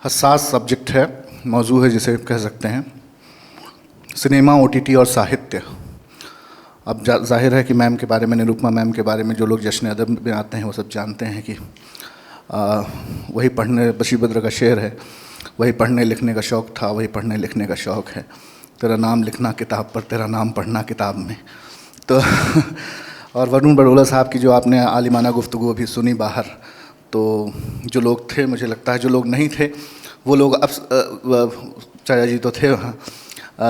हसास subject है, मौजू है जिसे कह सकते हैं, सिनेमा, ओटीटी और साहित्य। अब जाहिर है कि मैम के बारे में, निरुपमा मैम के बारे में जो लोग जश्न अदब में आते हैं वो सब जानते हैं कि वही पढ़ने, बशीर बद्र का शेर है, वही पढ़ने लिखने का शौक़ था, वही पढ़ने लिखने का शौक़ है, तेरा नाम लिखना किताब पर, तेरा नाम पढ़ना किताब में। तो और वरुण बड़ोला साहब की जो आपने आलिमाना गुफ्तगू अभी सुनी बाहर, तो जो लोग थे, मुझे लगता है जो लोग नहीं थे वो लोग अब, चाचा जी तो थे वहाँ,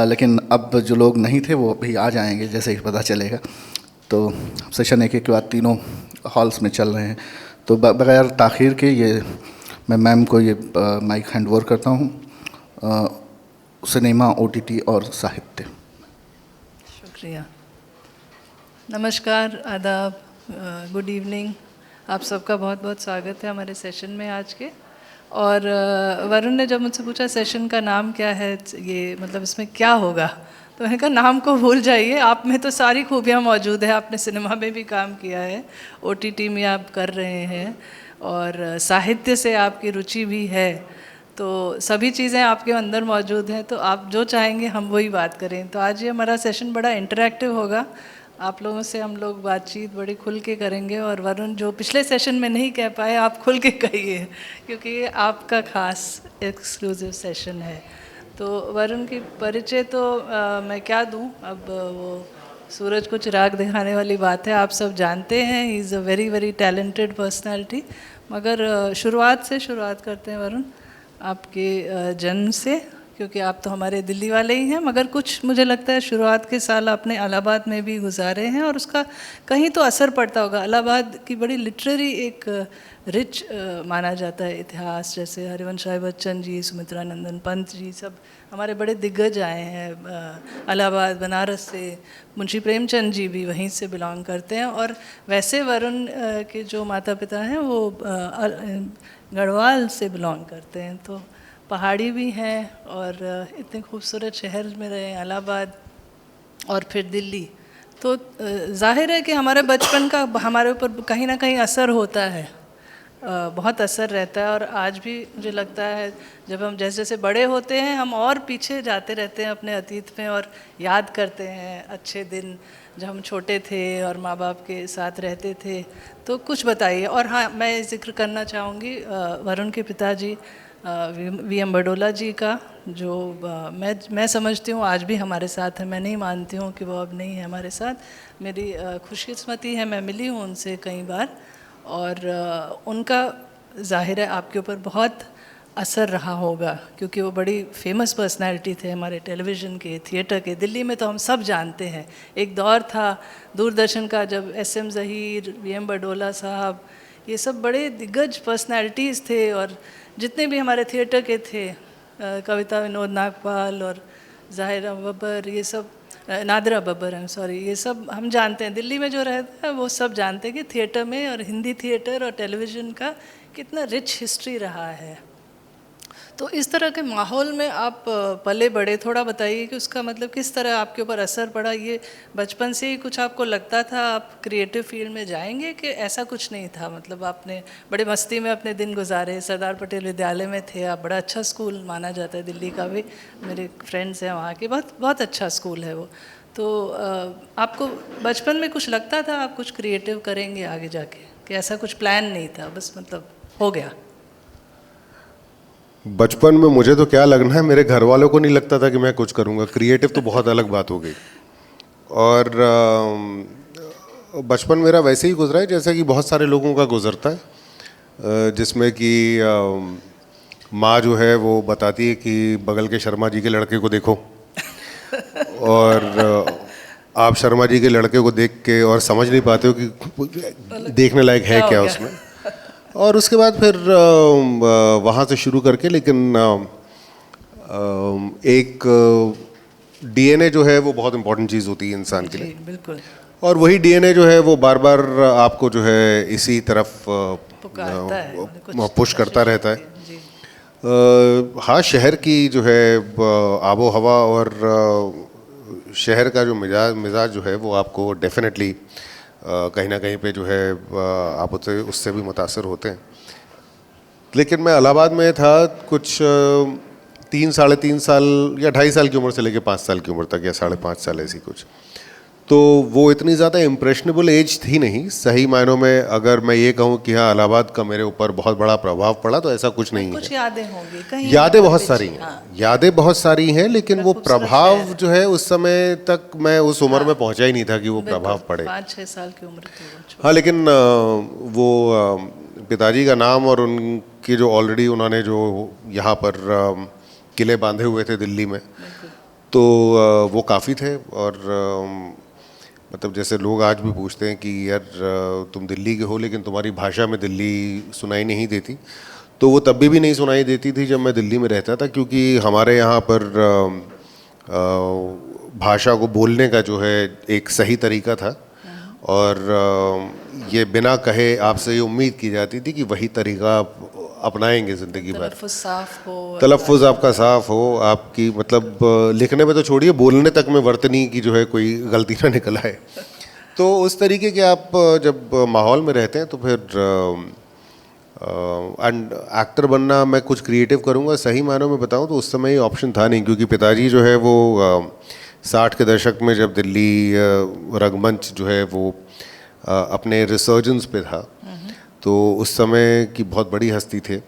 लेकिन अब जो लोग नहीं थे वो भी आ जाएंगे जैसे ही पता चलेगा। तो सेशन एक के बाद तीनों हॉल्स में चल रहे हैं। तो बगैर ताख़ीर के मैं मैम को ये माइक हैंड ओवर करता हूँ। सिनेमा, ओटीटी और साहित्य। शुक्रिया। नमस्कार, आदाब, गुड इवनिंग। आप सबका बहुत बहुत स्वागत है हमारे सेशन में आज के। और वरुण ने जब मुझसे पूछा सेशन का नाम क्या है, ये मतलब इसमें क्या होगा, तो मैंने कहा नाम को भूल जाइए, आप में तो सारी खूबियाँ मौजूद है। आपने सिनेमा में भी काम किया है, ओटीटी में आप कर रहे हैं, और साहित्य से आपकी रुचि भी है, तो सभी चीज़ें आपके अंदर मौजूद हैं। तो आप जो चाहेंगे हम वही बात करें। तो आज ये हमारा सेशन बड़ा इंटरैक्टिव होगा। आप लोगों से हम लोग बातचीत बड़ी खुल के करेंगे, और वरुण जो पिछले सेशन में नहीं कह पाए, आप खुल के कहिए, क्योंकि ये आपका खास एक्सक्लूसिव सेशन है। तो वरुण की परिचय तो मैं क्या दूं, अब वो सूरज को चिराग दिखाने वाली बात है, आप सब जानते हैं। He is a very very talented personality. मगर शुरुआत करते हैं वरुण, आपके जन्म से, क्योंकि आप तो हमारे दिल्ली वाले ही हैं, मगर कुछ मुझे लगता है शुरुआत के साल आपने इलाहाबाद में भी गुजारे हैं, और उसका कहीं तो असर पड़ता होगा। इलाहाबाद की बड़ी लिटरेरी एक रिच माना जाता है इतिहास, जैसे हरिवंश राय बच्चन जी, सुमित्रा नंदन पंत जी, सब हमारे बड़े दिग्गज आए हैं इलाहाबाद, बनारस से। मुंशी प्रेमचंद जी भी वहीं से बिलोंग करते हैं। और वैसे वरुण के जो माता पिता हैं वो गढ़वाल से बिलोंग करते हैं, तो पहाड़ी भी हैं, और इतने खूबसूरत शहर में रहे, इलाहाबाद और फिर दिल्ली। तो जाहिर है कि हमारे बचपन का हमारे ऊपर कहीं ना कहीं असर होता है, बहुत असर रहता है। और आज भी मुझे लगता है जब हम जैसे जैसे बड़े होते हैं, हम और पीछे जाते रहते हैं अपने अतीत में, और याद करते हैं अच्छे दिन जब हम छोटे थे और माँ बाप के साथ रहते थे। तो कुछ बताइए। और हाँ, मैं जिक्र करना चाहूँगी वरुण के पिताजी वी.एम. बडोला जी का, जो मैं समझती हूँ आज भी हमारे साथ है। मैं नहीं मानती हूँ कि वो अब नहीं है हमारे साथ। मेरी खुशकिस्मती है, मैं मिली हूँ उनसे कई बार, और उनका जाहिर है आपके ऊपर बहुत असर रहा होगा, क्योंकि वो बड़ी फेमस पर्सनैलिटी थे हमारे टेलीविज़न के, थिएटर के। दिल्ली में तो हम सब जानते हैं, एक दौर था दूरदर्शन का जब एस.एम. ज़हीर, वी.एम. बडोला साहब, ये सब बड़े दिग्गज पर्सनैलिटीज़ थे। और जितने भी हमारे थिएटर के थे, कविता विनोद नागपाल और ज़ाहिरा बब्बर, ये सब, Nadira Babbar, I am sorry, ये सब हम जानते हैं। दिल्ली में जो रहता है वो सब जानते हैं कि थिएटर में, और हिंदी थिएटर और टेलीविज़न का कितना रिच हिस्ट्री रहा है। तो इस तरह के माहौल में आप पले बड़े, थोड़ा बताइए कि उसका मतलब किस तरह आपके ऊपर असर पड़ा। ये बचपन से ही कुछ आपको लगता था आप क्रिएटिव फील्ड में जाएंगे, कि ऐसा कुछ नहीं था? मतलब आपने बड़े मस्ती में अपने दिन गुजारे, सरदार पटेल विद्यालय में थे आप, बड़ा अच्छा स्कूल माना जाता है दिल्ली का भी, मेरे फ्रेंड्स हैं वहाँ के, बहुत बहुत अच्छा स्कूल है वो। तो आपको बचपन में कुछ लगता था आप कुछ क्रिएटिव करेंगे आगे जाके, कि ऐसा कुछ प्लान नहीं था, बस मतलब हो गया? बचपन में मुझे तो क्या लगना है, मेरे घर वालों को नहीं लगता था कि मैं कुछ करूँगा। क्रिएटिव तो बहुत अलग बात हो गई। और बचपन मेरा वैसे ही गुजरा है जैसे कि बहुत सारे लोगों का गुजरता है, जिसमें कि माँ जो है वो बताती है कि बगल के शर्मा जी के लड़के को देखो, और आप शर्मा जी के लड़के को देख के और समझ नहीं पाते हो कि देखने लायक है क्या उसमें। और उसके बाद फिर वहाँ से शुरू करके, लेकिन एक डीएनए जो है वो बहुत इम्पोर्टेंट चीज़ होती है इंसान के लिए। बिल्कुल। और वही डीएनए जो है वो बार बार आपको जो है इसी तरफ पुश करता रहता है। हाँ, शहर की जो है आबो हवा और शहर का जो मिजाज जो है वो आपको डेफिनेटली कहीं ना कहीं पे जो है आप उससे भी मुतासर होते हैं। लेकिन मैं इलाहाबाद में था कुछ 3 साढ़े 3 साल या 2.5 साल की उम्र से लेकर 5 साल की उम्र तक, या 5.5 साल ऐसी कुछ। तो वो इतनी ज़्यादा इम्प्रेशनेबल एज थी नहीं सही मायनों में। अगर मैं ये कहूँ कि हाँ इलाहाबाद का मेरे ऊपर बहुत बड़ा प्रभाव पड़ा, तो ऐसा कुछ नहीं कुछ है। यादें होंगी कहीं, यादें बहुत सारी हैं, हाँ। यादें बहुत सारी हैं, लेकिन वो प्रभाव जो है उस समय तक मैं उस उम्र में पहुंचा ही नहीं था कि वो प्रभाव पड़े। 5-6 साल की उम्र थी वो। हाँ, लेकिन वो पिताजी का नाम और उनके जो ऑलरेडी उन्होंने जो यहाँ पर किले बांधे हुए थे दिल्ली में, तो वो काफ़ी थे। और मतलब जैसे लोग आज भी पूछते हैं कि यार तुम दिल्ली के हो लेकिन तुम्हारी भाषा में दिल्ली सुनाई नहीं देती, तो वो तब भी नहीं सुनाई देती थी जब मैं दिल्ली में रहता था, क्योंकि हमारे यहाँ पर भाषा को बोलने का जो है एक सही तरीका था, और ये बिना कहे आपसे ये उम्मीद की जाती थी कि वही तरीका आप अपनाएंगे ज़िंदगी भर। तलफ़्फ़ुज़ साफ हो, तलफ़्फ़ुज़ आपका साफ हो, आपकी मतलब लिखने में तो छोड़िए, बोलने तक में वर्तनी की जो है कोई गलती ना निकल आए। तो उस तरीके के आप जब माहौल में रहते हैं तो फिर एंड एक्टर बनना, मैं कुछ क्रिएटिव करूँगा सही मायनों में बताऊँ तो उस समय ये ऑप्शन था नहीं, क्योंकि पिताजी जो है वो 60 के दशक में जब दिल्ली रंगमंच जो है वो अपने रिसर्जेंस पे था, तो उस समय की बहुत बड़ी हस्ती थे।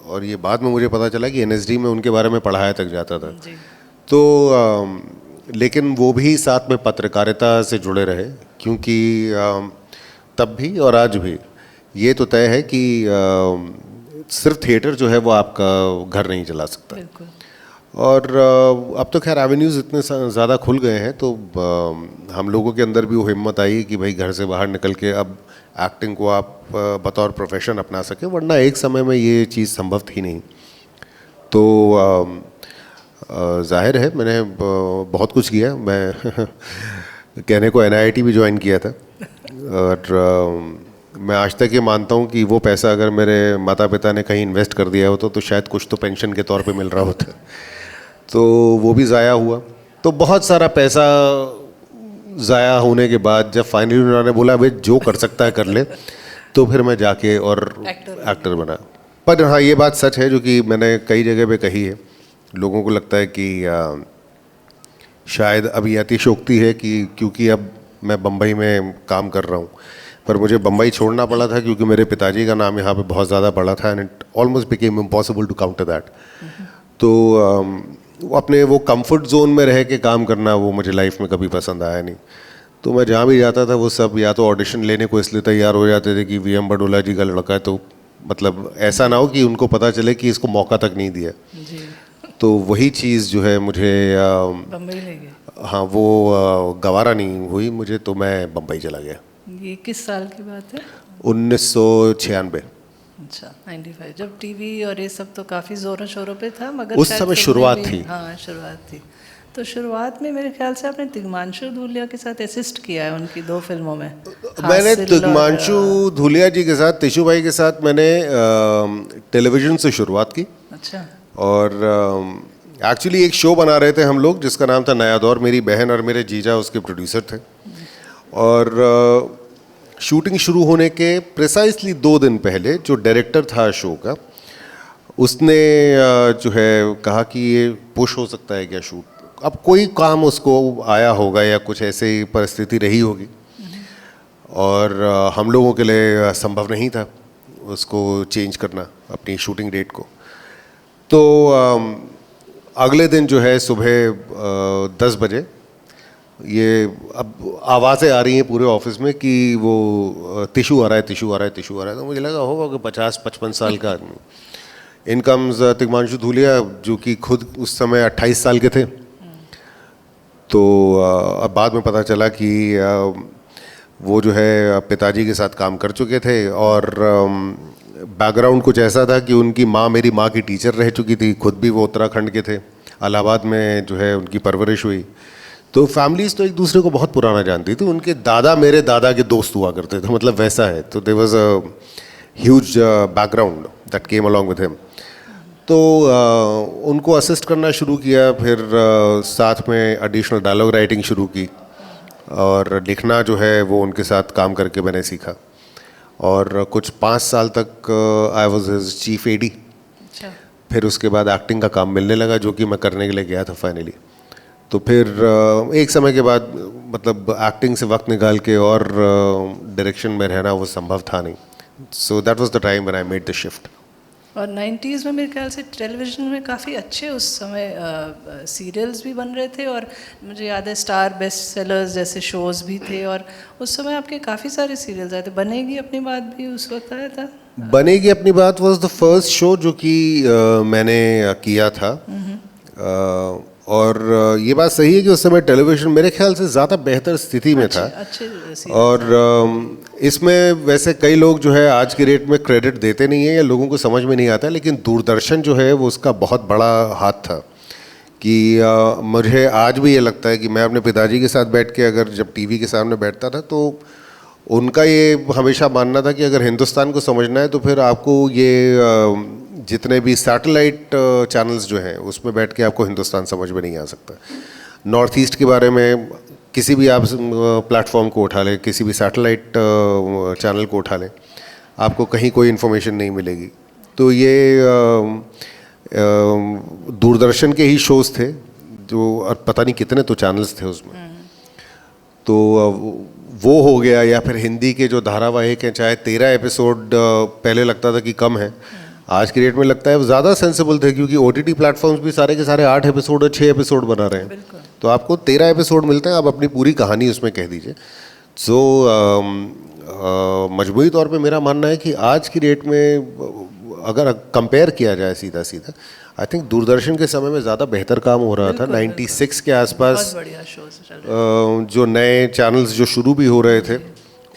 और ये बाद में मुझे पता चला कि NSD में उनके बारे में पढ़ाया तक जाता था। तो लेकिन वो भी साथ में पत्रकारिता से जुड़े रहे, क्योंकि तब भी और आज भी ये तो तय है कि सिर्फ थिएटर जो है वो आपका घर नहीं चला सकता। बिल्कुल। और अब तो खैर एवेन्यूज़ इतने ज़्यादा खुल गए हैं, तो हम लोगों के अंदर भी वो हिम्मत आई कि भाई घर से बाहर निकल के अब एक्टिंग को आप बतौर प्रोफेशन अपना सके, वरना एक समय में ये चीज़ संभव थी नहीं। तो जाहिर है मैंने बहुत कुछ किया। मैं कहने को NIT भी ज्वाइन किया था, और मैं आज तक ये मानता हूँ कि वो पैसा अगर मेरे माता पिता ने कहीं इन्वेस्ट कर दिया होता तो शायद कुछ तो पेंशन के तौर पे मिल रहा होता, तो वो भी ज़ाया हुआ। तो बहुत सारा पैसा ज़ाया होने के बाद जब फाइनली उन्होंने बोला भाई जो कर सकता है कर ले, तो फिर मैं जाके और एक्टर बना। पर हाँ, ये बात सच है जो कि मैंने कई जगह पे कही है। लोगों को लगता है कि शायद अभी अतिशयोक्ति है कि क्योंकि अब मैं बम्बई में काम कर रहा हूँ, पर मुझे बम्बई छोड़ना पड़ा था क्योंकि मेरे पिताजी का नाम यहाँ पे बहुत ज़्यादा बड़ा था, and it almost became impossible to counter that. तो अपने वो कंफर्ट जोन में रह के काम करना वो मुझे लाइफ में कभी पसंद आया नहीं। तो मैं जहाँ भी जाता था वो सब या तो ऑडिशन लेने को इसलिए तैयार हो जाते थे कि VM बडोला जी का लड़का है, तो मतलब ऐसा ना हो कि उनको पता चले कि इसको मौका तक नहीं दिया। तो वही चीज़ जो है मुझे बम्बई ले गए। हाँ, वो गवारा नहीं हुई मुझे, तो मैं बम्बई चला गया। ये किस साल की बात है? 1996। अच्छा, 95। जब टीवी और ये सब तो काफ़ी ज़ोरों शोरों पे था, मगर उस शायद समय फिल्में शुरुआत भी- थी। हाँ, शुरुआत थी। तो शुरुआत में मेरे ख्याल से आपने तिग्मांशु धूलिया के साथ असिस्ट किया है उनकी 2 फिल्मों में। मैंने हासिल तिग्मांशु धूलिया जी के साथ, तिशु भाई के साथ मैंने टेलीविज़न से शुरुआत की। अच्छा। और एक्चुअली एक शो बना रहे थे हम लोग जिसका नाम था नया दौर। मेरी बहन और मेरे जीजा उसके प्रोड्यूसर थे, और शूटिंग शुरू होने के प्रिसाइसली 2 दिन पहले जो डायरेक्टर था शो का, उसने जो है कहा कि ये पुश हो सकता है क्या शूट। अब कोई काम उसको आया होगा या कुछ ऐसे ही परिस्थिति रही होगी, और हम लोगों के लिए संभव नहीं था उसको चेंज करना अपनी शूटिंग डेट को। तो अगले दिन जो है सुबह 10 बजे ये अब आवाज़ें आ रही हैं पूरे ऑफिस में कि वो तिशु आ रहा है, तिशु आ रहा है, तिशु आ रहा है। तो मुझे लगा होगा कि 50-55 साल का आदमी। इन कम्स तिग्मांशु धूलिया, जो कि खुद उस समय 28 साल के थे। तो अब बाद में पता चला कि वो जो है पिताजी के साथ काम कर चुके थे, और बैकग्राउंड कुछ ऐसा था कि उनकी माँ मेरी माँ की टीचर रह चुकी थी, खुद भी वो उत्तराखंड के थे, इलाहाबाद में जो है उनकी परवरिश हुई। तो फैमिलीज तो एक दूसरे को बहुत पुराना जानती थी। उनके दादा मेरे दादा के दोस्त हुआ करते थे, मतलब वैसा है। तो there was a huge background that came along with him. तो उनको असिस्ट करना शुरू किया, फिर साथ में एडिशनल डायलॉग राइटिंग शुरू की, और लिखना जो है वो उनके साथ काम करके मैंने सीखा। और कुछ 5 साल तक I was his chief AD. अच्छा। फिर उसके बाद एक्टिंग का काम मिलने लगा जो कि मैं करने के लिए गया था फाइनली। तो फिर एक समय के बाद मतलब एक्टिंग से वक्त निकाल के और डायरेक्शन में रहना वो संभव था नहीं। So that was the time when I made the shift. और 90s में मेरे ख्याल से टेलीविज़न में काफ़ी अच्छे उस समय सीरियल्स भी बन रहे थे, और मुझे याद है स्टार बेस्ट सेलर्स जैसे शोज़ भी थे, और उस समय आपके काफ़ी सारे सीरियल्स आए थे। बनेगी अपनी बात भी उस वक्त आया था। बनेगी अपनी बात वाज द फर्स्ट शो जो कि मैंने किया था। और ये बात सही है कि उस समय टेलीविज़न मेरे ख्याल से ज़्यादा बेहतर स्थिति में था। अच्छे और इसमें वैसे कई लोग जो है आज की डेट में क्रेडिट देते नहीं है या लोगों को समझ में नहीं आता, लेकिन दूरदर्शन जो है वो उसका बहुत बड़ा हाथ था। कि मुझे आज भी ये लगता है कि मैं अपने पिताजी के साथ बैठ के अगर जब टीवी के सामने बैठता था तो उनका ये हमेशा मानना था कि अगर हिंदुस्तान को समझना है तो फिर आपको ये जितने भी सैटेलाइट चैनल्स जो हैं उसमें बैठ के आपको हिंदुस्तान समझ में नहीं आ सकता। नॉर्थ ईस्ट के बारे में किसी भी आप प्लेटफॉर्म को उठा लें, किसी भी सैटेलाइट चैनल को उठा लें, आपको कहीं कोई इन्फॉर्मेशन नहीं मिलेगी। तो ये दूरदर्शन के ही शोज़ थे जो, और पता नहीं कितने तो चैनल्स थे उसमें। तो वो हो गया, या फिर हिंदी के जो धारावाहिक हैं, चाहे 13 एपिसोड पहले लगता था कि कम है, आज की डेट में लगता है वो ज़्यादा सेंसिबल थे, क्योंकि OTT प्लेटफॉर्म्स भी सारे के सारे 8 एपिसोड और 6 एपिसोड बना रहे हैं। तो आपको 13 एपिसोड मिलते हैं, आप अपनी पूरी कहानी उसमें कह दीजिए। सो मजमूई तौर पे मेरा मानना है कि आज की डेट में अगर कंपेयर किया जाए सीधा सीधा, आई थिंक दूरदर्शन के समय में ज़्यादा बेहतर काम हो रहा था। 96 के आसपास जो नए चैनल्स जो शुरू भी हो रहे थे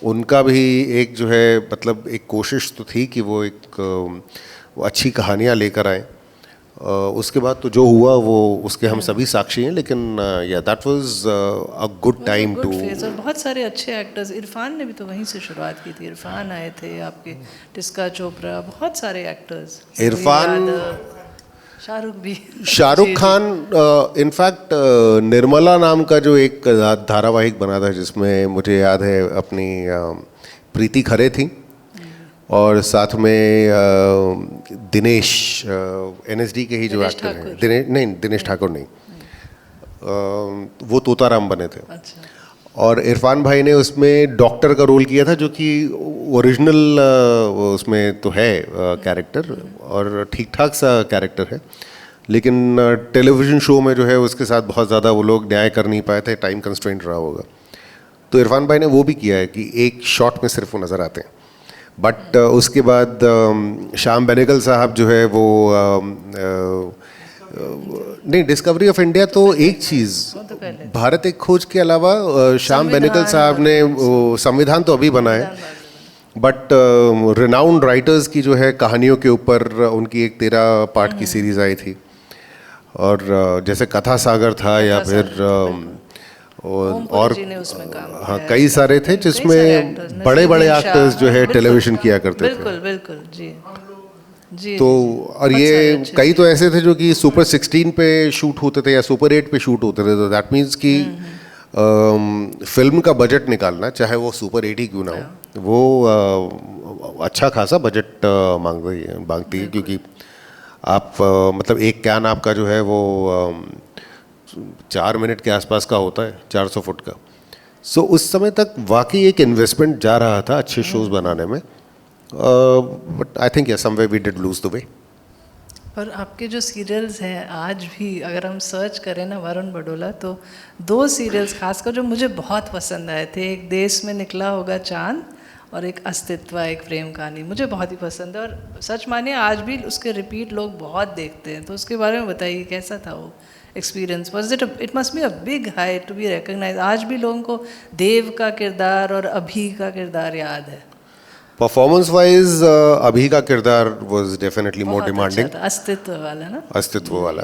उनका भी एक जो है मतलब एक कोशिश तो थी कि वो एक वो अच्छी कहानियाँ लेकर आए। उसके बाद तो जो हुआ वो उसके हम सभी साक्षी हैं, लेकिन yeah that was a good time too. और बहुत सारे अच्छे एक्टर्स, इरफान ने भी तो वहीं से शुरुआत की थी। इरफान आए थे आपके, टिस्का चोपड़ा, बहुत सारे एक्टर्स, इरफान, शाहरुख भी, शाहरुख खान। इनफैक्ट निर्मला नाम का जो एक धारावाहिक बना था जिसमें मुझे याद है अपनी प्रीति खरे थी और साथ में दिनेश NSD के ही जो एक्टर हैं, दिनेश ठाकुर नहीं, वो तोताराम बने थे। अच्छा। और इरफान भाई ने उसमें डॉक्टर का रोल किया था, जो कि ओरिजिनल उसमें तो है कैरेक्टर और ठीक ठाक सा कैरेक्टर है, लेकिन टेलीविज़न शो में जो है उसके साथ बहुत ज़्यादा वो लोग न्याय कर नहीं पाए थे, टाइम कंस्ट्रेंट रहा होगा। तो इरफान भाई ने वो भी किया है कि एक शॉट में सिर्फ वो नज़र आते हैं। बट उसके बाद श्याम बेनेगल साहब जो है वो नहीं, डिस्कवरी ऑफ इंडिया तो एक चीज़, भारत एक खोज के अलावा श्याम बेनेगल साहब ने संविधान तो अभी बना है, बट रिनाउंड राइटर्स की जो है कहानियों के ऊपर उनकी एक 13 पार्ट की सीरीज़ आई थी। और जैसे कथा सागर था या फिर और हाँ कई सारे थे जिसमें बड़े बड़े एक्टर्स जो है टेलीविज़न किया करते थे। बिल्कुल बिल्कुल जी जी। तो और ये कई तो ऐसे थे जो कि सुपर 16 पे शूट होते थे या सुपर 8 पे शूट होते थे। तो दैट मीन्स कि फिल्म का बजट निकालना, चाहे वो सुपर 8 ही क्यों ना हो, वो अच्छा खासा बजट मांगती है, क्योंकि आप मतलब एक कैन आपका जो है वो 4 मिनट के आसपास का होता है, 400 फुट का। सो उस समय तक वाकई एक इन्वेस्टमेंट जा रहा था अच्छे शोज़ बनाने में, but I think somewhere we did lose the way. और आपके जो सीरियल्स हैं आज भी अगर हम सर्च करें ना वरुण बडोला, तो 2 सीरियल्स खासकर जो मुझे बहुत पसंद आए थे, एक देश में निकला होगा चांद और एक अस्तित्व, एक प्रेम कहानी, मुझे बहुत ही पसंद है। और सच मानिए आज भी उसके रिपीट लोग बहुत देखते हैं, तो उसके बारे में बताइए कैसा था वो experience? Was it must be a big high to be recognise. आज भी लोगों को देव का किरदार और अभी का किरदार याद है। परफॉर्मेंस वाइज अभी का किरदार वाज डेफिनेटली मोर डिमांडिंग। अस्तित्व वाला ना, अस्तित्व वाला।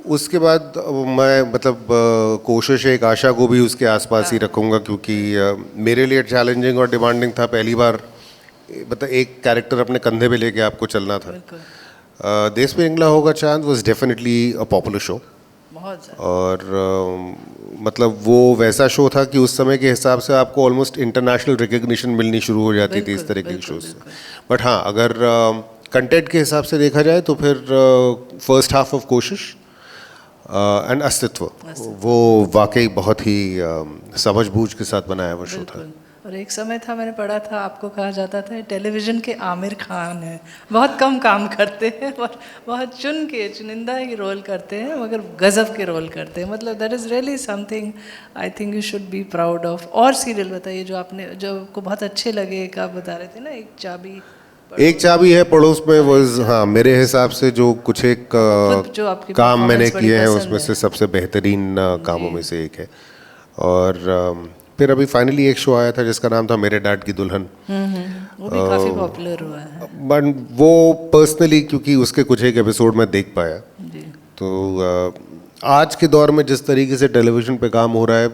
उसके बाद मैं मतलब कोशिश एक आशा को भी उसके आसपास ही रखूँगा, क्योंकि मेरे लिए चैलेंजिंग और डिमांडिंग था। पहली बार मतलब एक कैरेक्टर अपने कंधे पे लेके आपको चलना था। देश में निकला होगा चांद was definitely a popular show, बहुत ज़्यादा। और मतलब वो वैसा शो था कि उस समय के हिसाब से आपको ऑलमोस्ट इंटरनेशनल रिकग्निशन मिलनी शुरू हो जाती थी इस तरह के शो से। बट हाँ, अगर कंटेंट के हिसाब से देखा जाए तो फिर फर्स्ट हाफ ऑफ कोशिश एंड अस्तित्व वो वाकई बहुत ही समझबूझ के साथ बनाया हुआ शो था। बिल्कुल। और एक समय था, मैंने पढ़ा था, आपको कहा जाता था टेलीविज़न के आमिर खान हैं, बहुत कम काम करते हैं और बहुत चुनिंदा ही रोल करते हैं, मगर गज़ब के रोल करते हैं। मतलब that is really something I think you should be proud of. और सीरियल बताइए जो आपको बहुत अच्छे लगे, एक आप बता रहे थे ना, एक चाबी है पड़ोस में, वो हाँ मेरे हिसाब से जो कुछ एक जो आपकी काम मैंने performance बड़ी किए हैं पसंद उसमें है। से सबसे बेहतरीन कामों में से एक है। और फिर अभी फाइनली एक शो आया था जिसका नाम था मेरे डैड की दुल्हन। वो भी काफ़ी पॉपुलर हुआ है। बट वो पर्सनली क्योंकि उसके कुछ एक एपिसोड में देख पाया, जी। तो आज के दौर में जिस तरीके से टेलीविज़न पे काम हो रहा है,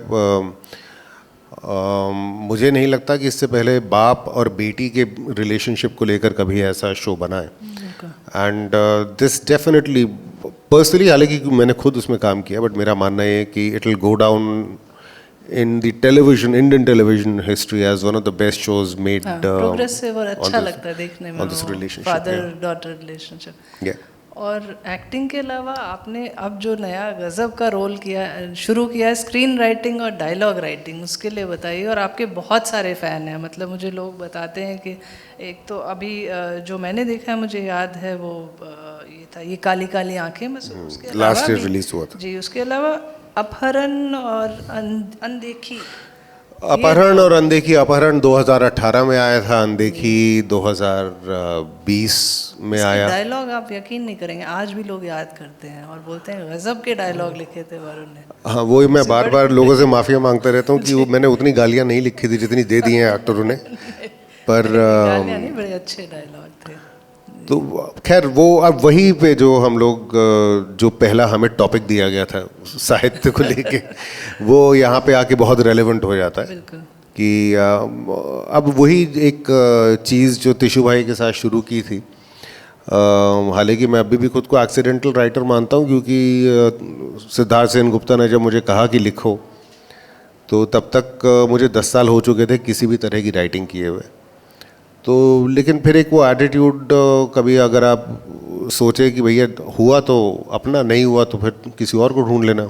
मुझे नहीं लगता कि इससे पहले बाप और बेटी के रिलेशनशिप को लेकर कभी ऐसा शो बना है। एंड दिस डेफिनेटली पर्सनली, हालांकि मैंने खुद उसमें काम किया, बट मेरा मानना है कि it will go down in the television, Indian television history as one of the best shows made. Progressive और अच्छा लगता है देखने में, फादर डॉटर रिलेशनशिप। और एक्टिंग के अलावा आपने अब जो नया गज़ब का रोल शुरू किया है, स्क्रीन राइटिंग और डायलॉग राइटिंग, उसके लिए बताइए। और आपके बहुत सारे फ़ैन हैं, मतलब मुझे लोग बताते हैं कि एक तो अभी जो मैंने देखा है, मुझे याद है वो ये था, ये काली काली आंखें, बस उसके अलावा लास्ट ईयर रिलीज हुआ था जी। उसके अलावा अपहरण और अनदेखी। अपहरण 2018 में आया था, अनदेखी 2020 में आया। डायलॉग आप यकीन नहीं करेंगे, आज भी लोग याद करते हैं और बोलते हैं गजब के डायलॉग लिखे थे वरुण ने। हाँ, वो मैं बार बार लोगों से माफिया मांगता रहता हूँ कि वो मैंने उतनी गालियाँ नहीं लिखी थी जितनी दे दी हैं एक्टरों ने, पर गालियाँ नहीं, बड़े अच्छे डायलॉग थे। तो खैर वो अब वही पे जो हम लोग जो पहला हमें टॉपिक दिया गया था साहित्य को लेके, वो यहाँ पे आके बहुत रेलेवेंट हो जाता है। बिल्कुल। कि अब वही एक चीज़ जो तिशु भाई के साथ शुरू की थी, हालांकि मैं अभी भी खुद को एक्सीडेंटल राइटर मानता हूँ, क्योंकि सिद्धार्थ सेन गुप्ता ने जब मुझे कहा कि लिखो, तो तब तक मुझे 10 साल हो चुके थे किसी भी तरह की राइटिंग किए हुए। तो लेकिन फिर एक वो एटीट्यूड, कभी अगर आप सोचे कि भैया हुआ तो अपना, नहीं हुआ तो फिर किसी और को ढूंढ लेना।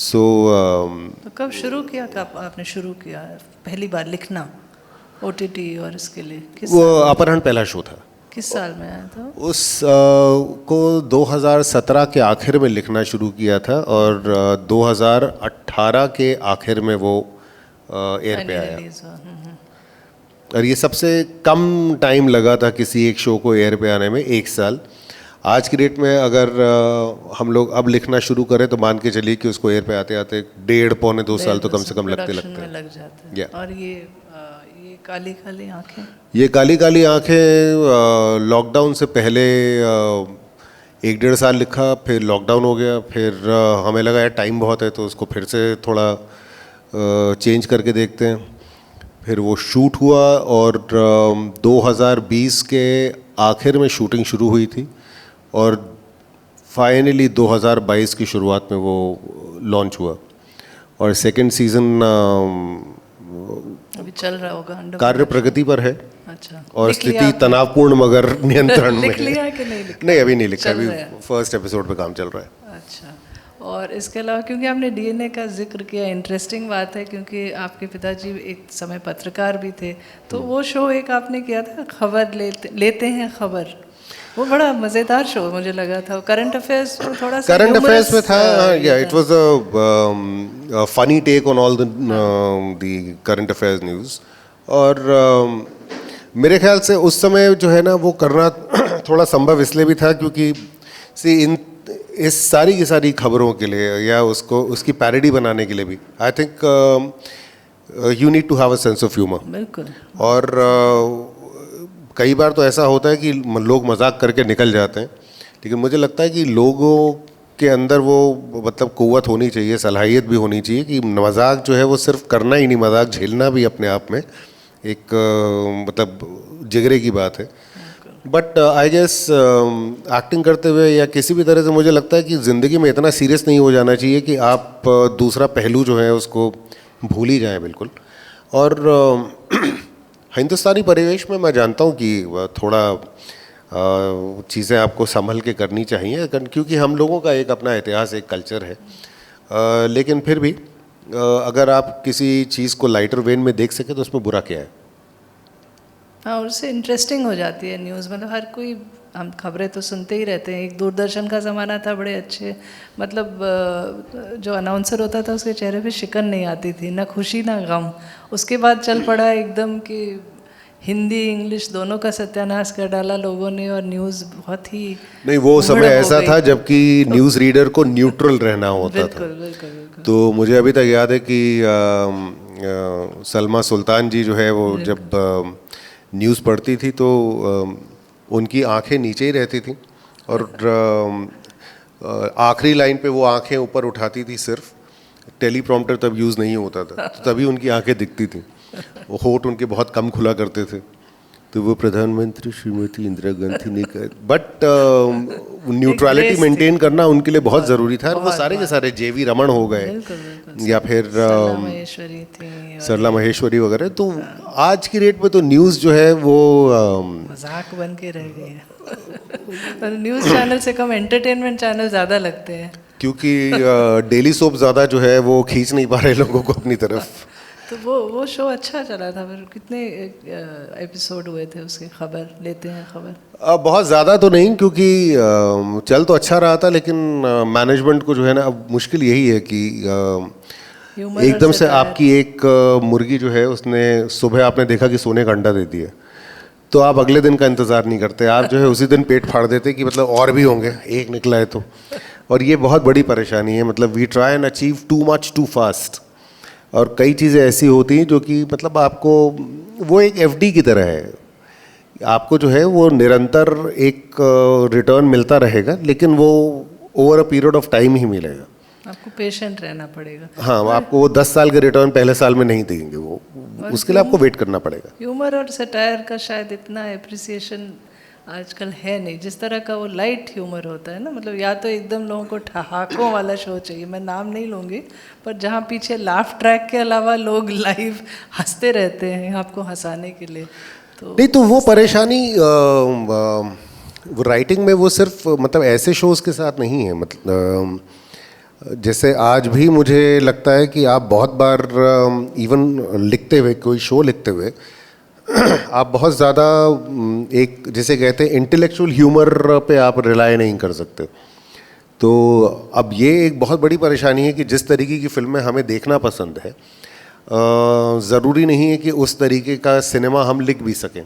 तो कब शुरू किया, कब आपने शुरू किया पहली बार लिखना OTT और इसके लिए? वो अपहरण पहला शो था। किस साल में आया था? उस को 2017 के आखिर में लिखना शुरू किया था और 2018 के आखिर में वो एयर पे आया। और ये सबसे कम टाइम लगा था किसी एक शो को एयर पे आने में, 1 साल। आज की डेट में अगर हम लोग अब लिखना शुरू करें तो मान के चलिए कि उसको एयर पे आते आते 1.5-2 साल तो कम से कम लगते हैं। लग जाते हैं। और ये काली काली आंखें, ये काली काली आंखें लॉकडाउन से पहले 1-1.5 साल लिखा, फिर लॉकडाउन हो गया, फिर हमें लगा यार टाइम बहुत है तो उसको फिर से थोड़ा चेंज करके देखते हैं। फिर वो शूट हुआ और 2020 के आखिर में शूटिंग शुरू हुई थी और फाइनली 2022 की शुरुआत में वो लॉन्च हुआ। और सेकंड सीज़न अभी चल रहा होगा, कार्य प्रगति पर है। अच्छा। और स्थिति तनावपूर्ण मगर नियंत्रण में। लिख लिया कि नहीं लिखा? नहीं, अभी नहीं लिखा, अभी फर्स्ट एपिसोड पे काम चल रहा है। अच्छा। और इसके अलावा क्योंकि आपने DNA का जिक्र किया, इंटरेस्टिंग बात है क्योंकि आपके पिताजी एक समय पत्रकार भी थे, तो वो शो एक आपने किया था, खबर लेते हैं खबर, वो बड़ा मज़ेदार शो मुझे लगा था। करंट अफेयर्स में थोड़ा सा करंट अफेयर्स में था, या it was a funny take on all the current affairs news. और मेरे ख्याल से उस समय जो है ना वो करना थोड़ा संभव इसलिए भी था क्योंकि इस सारी की सारी खबरों के लिए या उसकी पैरोडी बनाने के लिए भी I think you need to have a sense of humour. बिल्कुल। और कई बार तो ऐसा होता है कि लोग मजाक करके निकल जाते हैं, लेकिन मुझे लगता है कि लोगों के अंदर वो मतलब कुव्वत होनी चाहिए, सलाहियत भी होनी चाहिए कि मजाक जो है वो सिर्फ करना ही नहीं, मजाक झेलना भी अपने आप में एक मतलब जिगरे की बात है। बट आई गेस एक्टिंग करते हुए या किसी भी तरह से मुझे लगता है कि ज़िंदगी में इतना सीरियस नहीं हो जाना चाहिए कि आप दूसरा पहलू जो है उसको भूल ही जाएं बिल्कुल। और हिंदुस्तानी परिवेश में मैं जानता हूँ कि थोड़ा चीज़ें आपको संभल के करनी चाहिए, क्योंकि हम लोगों का एक अपना इतिहास, एक कल्चर है। लेकिन फिर भी अगर आप किसी चीज़ को लाइटर वेन में देख सके तो उसमें बुरा क्या है? हाँ, उससे इंटरेस्टिंग हो जाती है न्यूज़। मतलब हर कोई, हम खबरें तो सुनते ही रहते हैं। एक दूरदर्शन का ज़माना था, बड़े अच्छे, मतलब जो अनाउंसर होता था उसके चेहरे पे शिकन नहीं आती थी, ना खुशी ना गम। उसके बाद चल पड़ा एकदम कि हिंदी इंग्लिश दोनों का सत्यानाश कर डाला लोगों ने, और न्यूज़ बहुत ही नहीं, वो समय ऐसा था जबकि न्यूज़ रीडर को न्यूट्रल रहना होता था। बिल्कुल बिल्कुल बिल्कुल। तो मुझे अभी तक याद है कि सलमा सुल्तान जी जो है वो जब न्यूज़ पढ़ती थी तो उनकी आंखें नीचे ही रहती थी, और आखिरी लाइन पे वो आंखें ऊपर उठाती थी सिर्फ। टेलीप्रॉम्प्टर तब यूज़ नहीं होता था, तो तभी उनकी आंखें दिखती थी। वो होठ उनके बहुत कम खुला करते थे। तो वो प्रधानमंत्री श्रीमती इंदिरा गांधी ने कहा, बट न्यूट्रलिटी मेंटेन करना उनके लिए बहुत ज़रूरी था। और वो सारे के सारे जेवी रमन हो गए या फिर सरला महेश्वरी वगैरह। तो आज की डेट में तो न्यूज़ जो है वो मजाक बन के रह गई है। न्यूज़ चैनल से कम एंटरटेनमेंट चैनल ज़्यादा लगते हैं, क्योंकि डेली सोप ज़्यादा जो है वो खींच नहीं पा रहे लोगों को अपनी तरफ। तो वो शो अच्छा चला था। फिर कितने एपिसोड हुए थे उसके? खबर लेते हैं खबर। बहुत ज़्यादा तो नहीं, क्योंकि चल तो अच्छा रहा था, लेकिन मैनेजमेंट को जो है ना, अब मुश्किल यही है कि एकदम से आपकी एक मुर्गी जो है उसने सुबह आपने देखा कि सोने का अंडा देती है, तो आप अगले दिन का इंतज़ार नहीं करते, आप जो है उसी दिन पेट फाड़ देते कि मतलब और भी होंगे, एक निकला है तो। और ये बहुत बड़ी परेशानी है। मतलब we try and achieve too much too fast, और कई चीज़ें ऐसी होती हैं जो कि मतलब आपको, वो एक एफडी की तरह है, आपको जो है वो निरंतर एक रिटर्न मिलता रहेगा, लेकिन वो over a period of time ही मिलेगा। आपको पेशेंट रहना पड़ेगा। हाँ, आपको वो 10 साल के रिटर्न पहले साल में नहीं देंगे, वो उसके लिए आपको वेट करना पड़ेगा। ह्यूमर और सटायर का शायद इतना एप्रिसिएशन आजकल है नहीं, जिस तरह का वो लाइट ह्यूमर होता है ना। मतलब या तो एकदम लोगों को ठहाकों वाला शो चाहिए, मैं नाम नहीं लूँगी, पर जहाँ पीछे लाफ ट्रैक के अलावा लोग लाइव हंसते रहते हैं आपको हंसाने के लिए। तो नहीं, तो वो परेशानी वो राइटिंग में वो सिर्फ मतलब ऐसे शोज़ के साथ नहीं है। मतलब जैसे आज भी मुझे लगता है कि आप बहुत बार इवन लिखते हुए, कोई शो लिखते हुए आप बहुत ज़्यादा एक, जिसे कहते हैं इंटेलेक्चुअल ह्यूमर पे आप रिलाय नहीं कर सकते। तो अब ये एक बहुत बड़ी परेशानी है कि जिस तरीके की फिल्में हमें देखना पसंद है, ज़रूरी नहीं है कि उस तरीके का सिनेमा हम लिख भी सकें।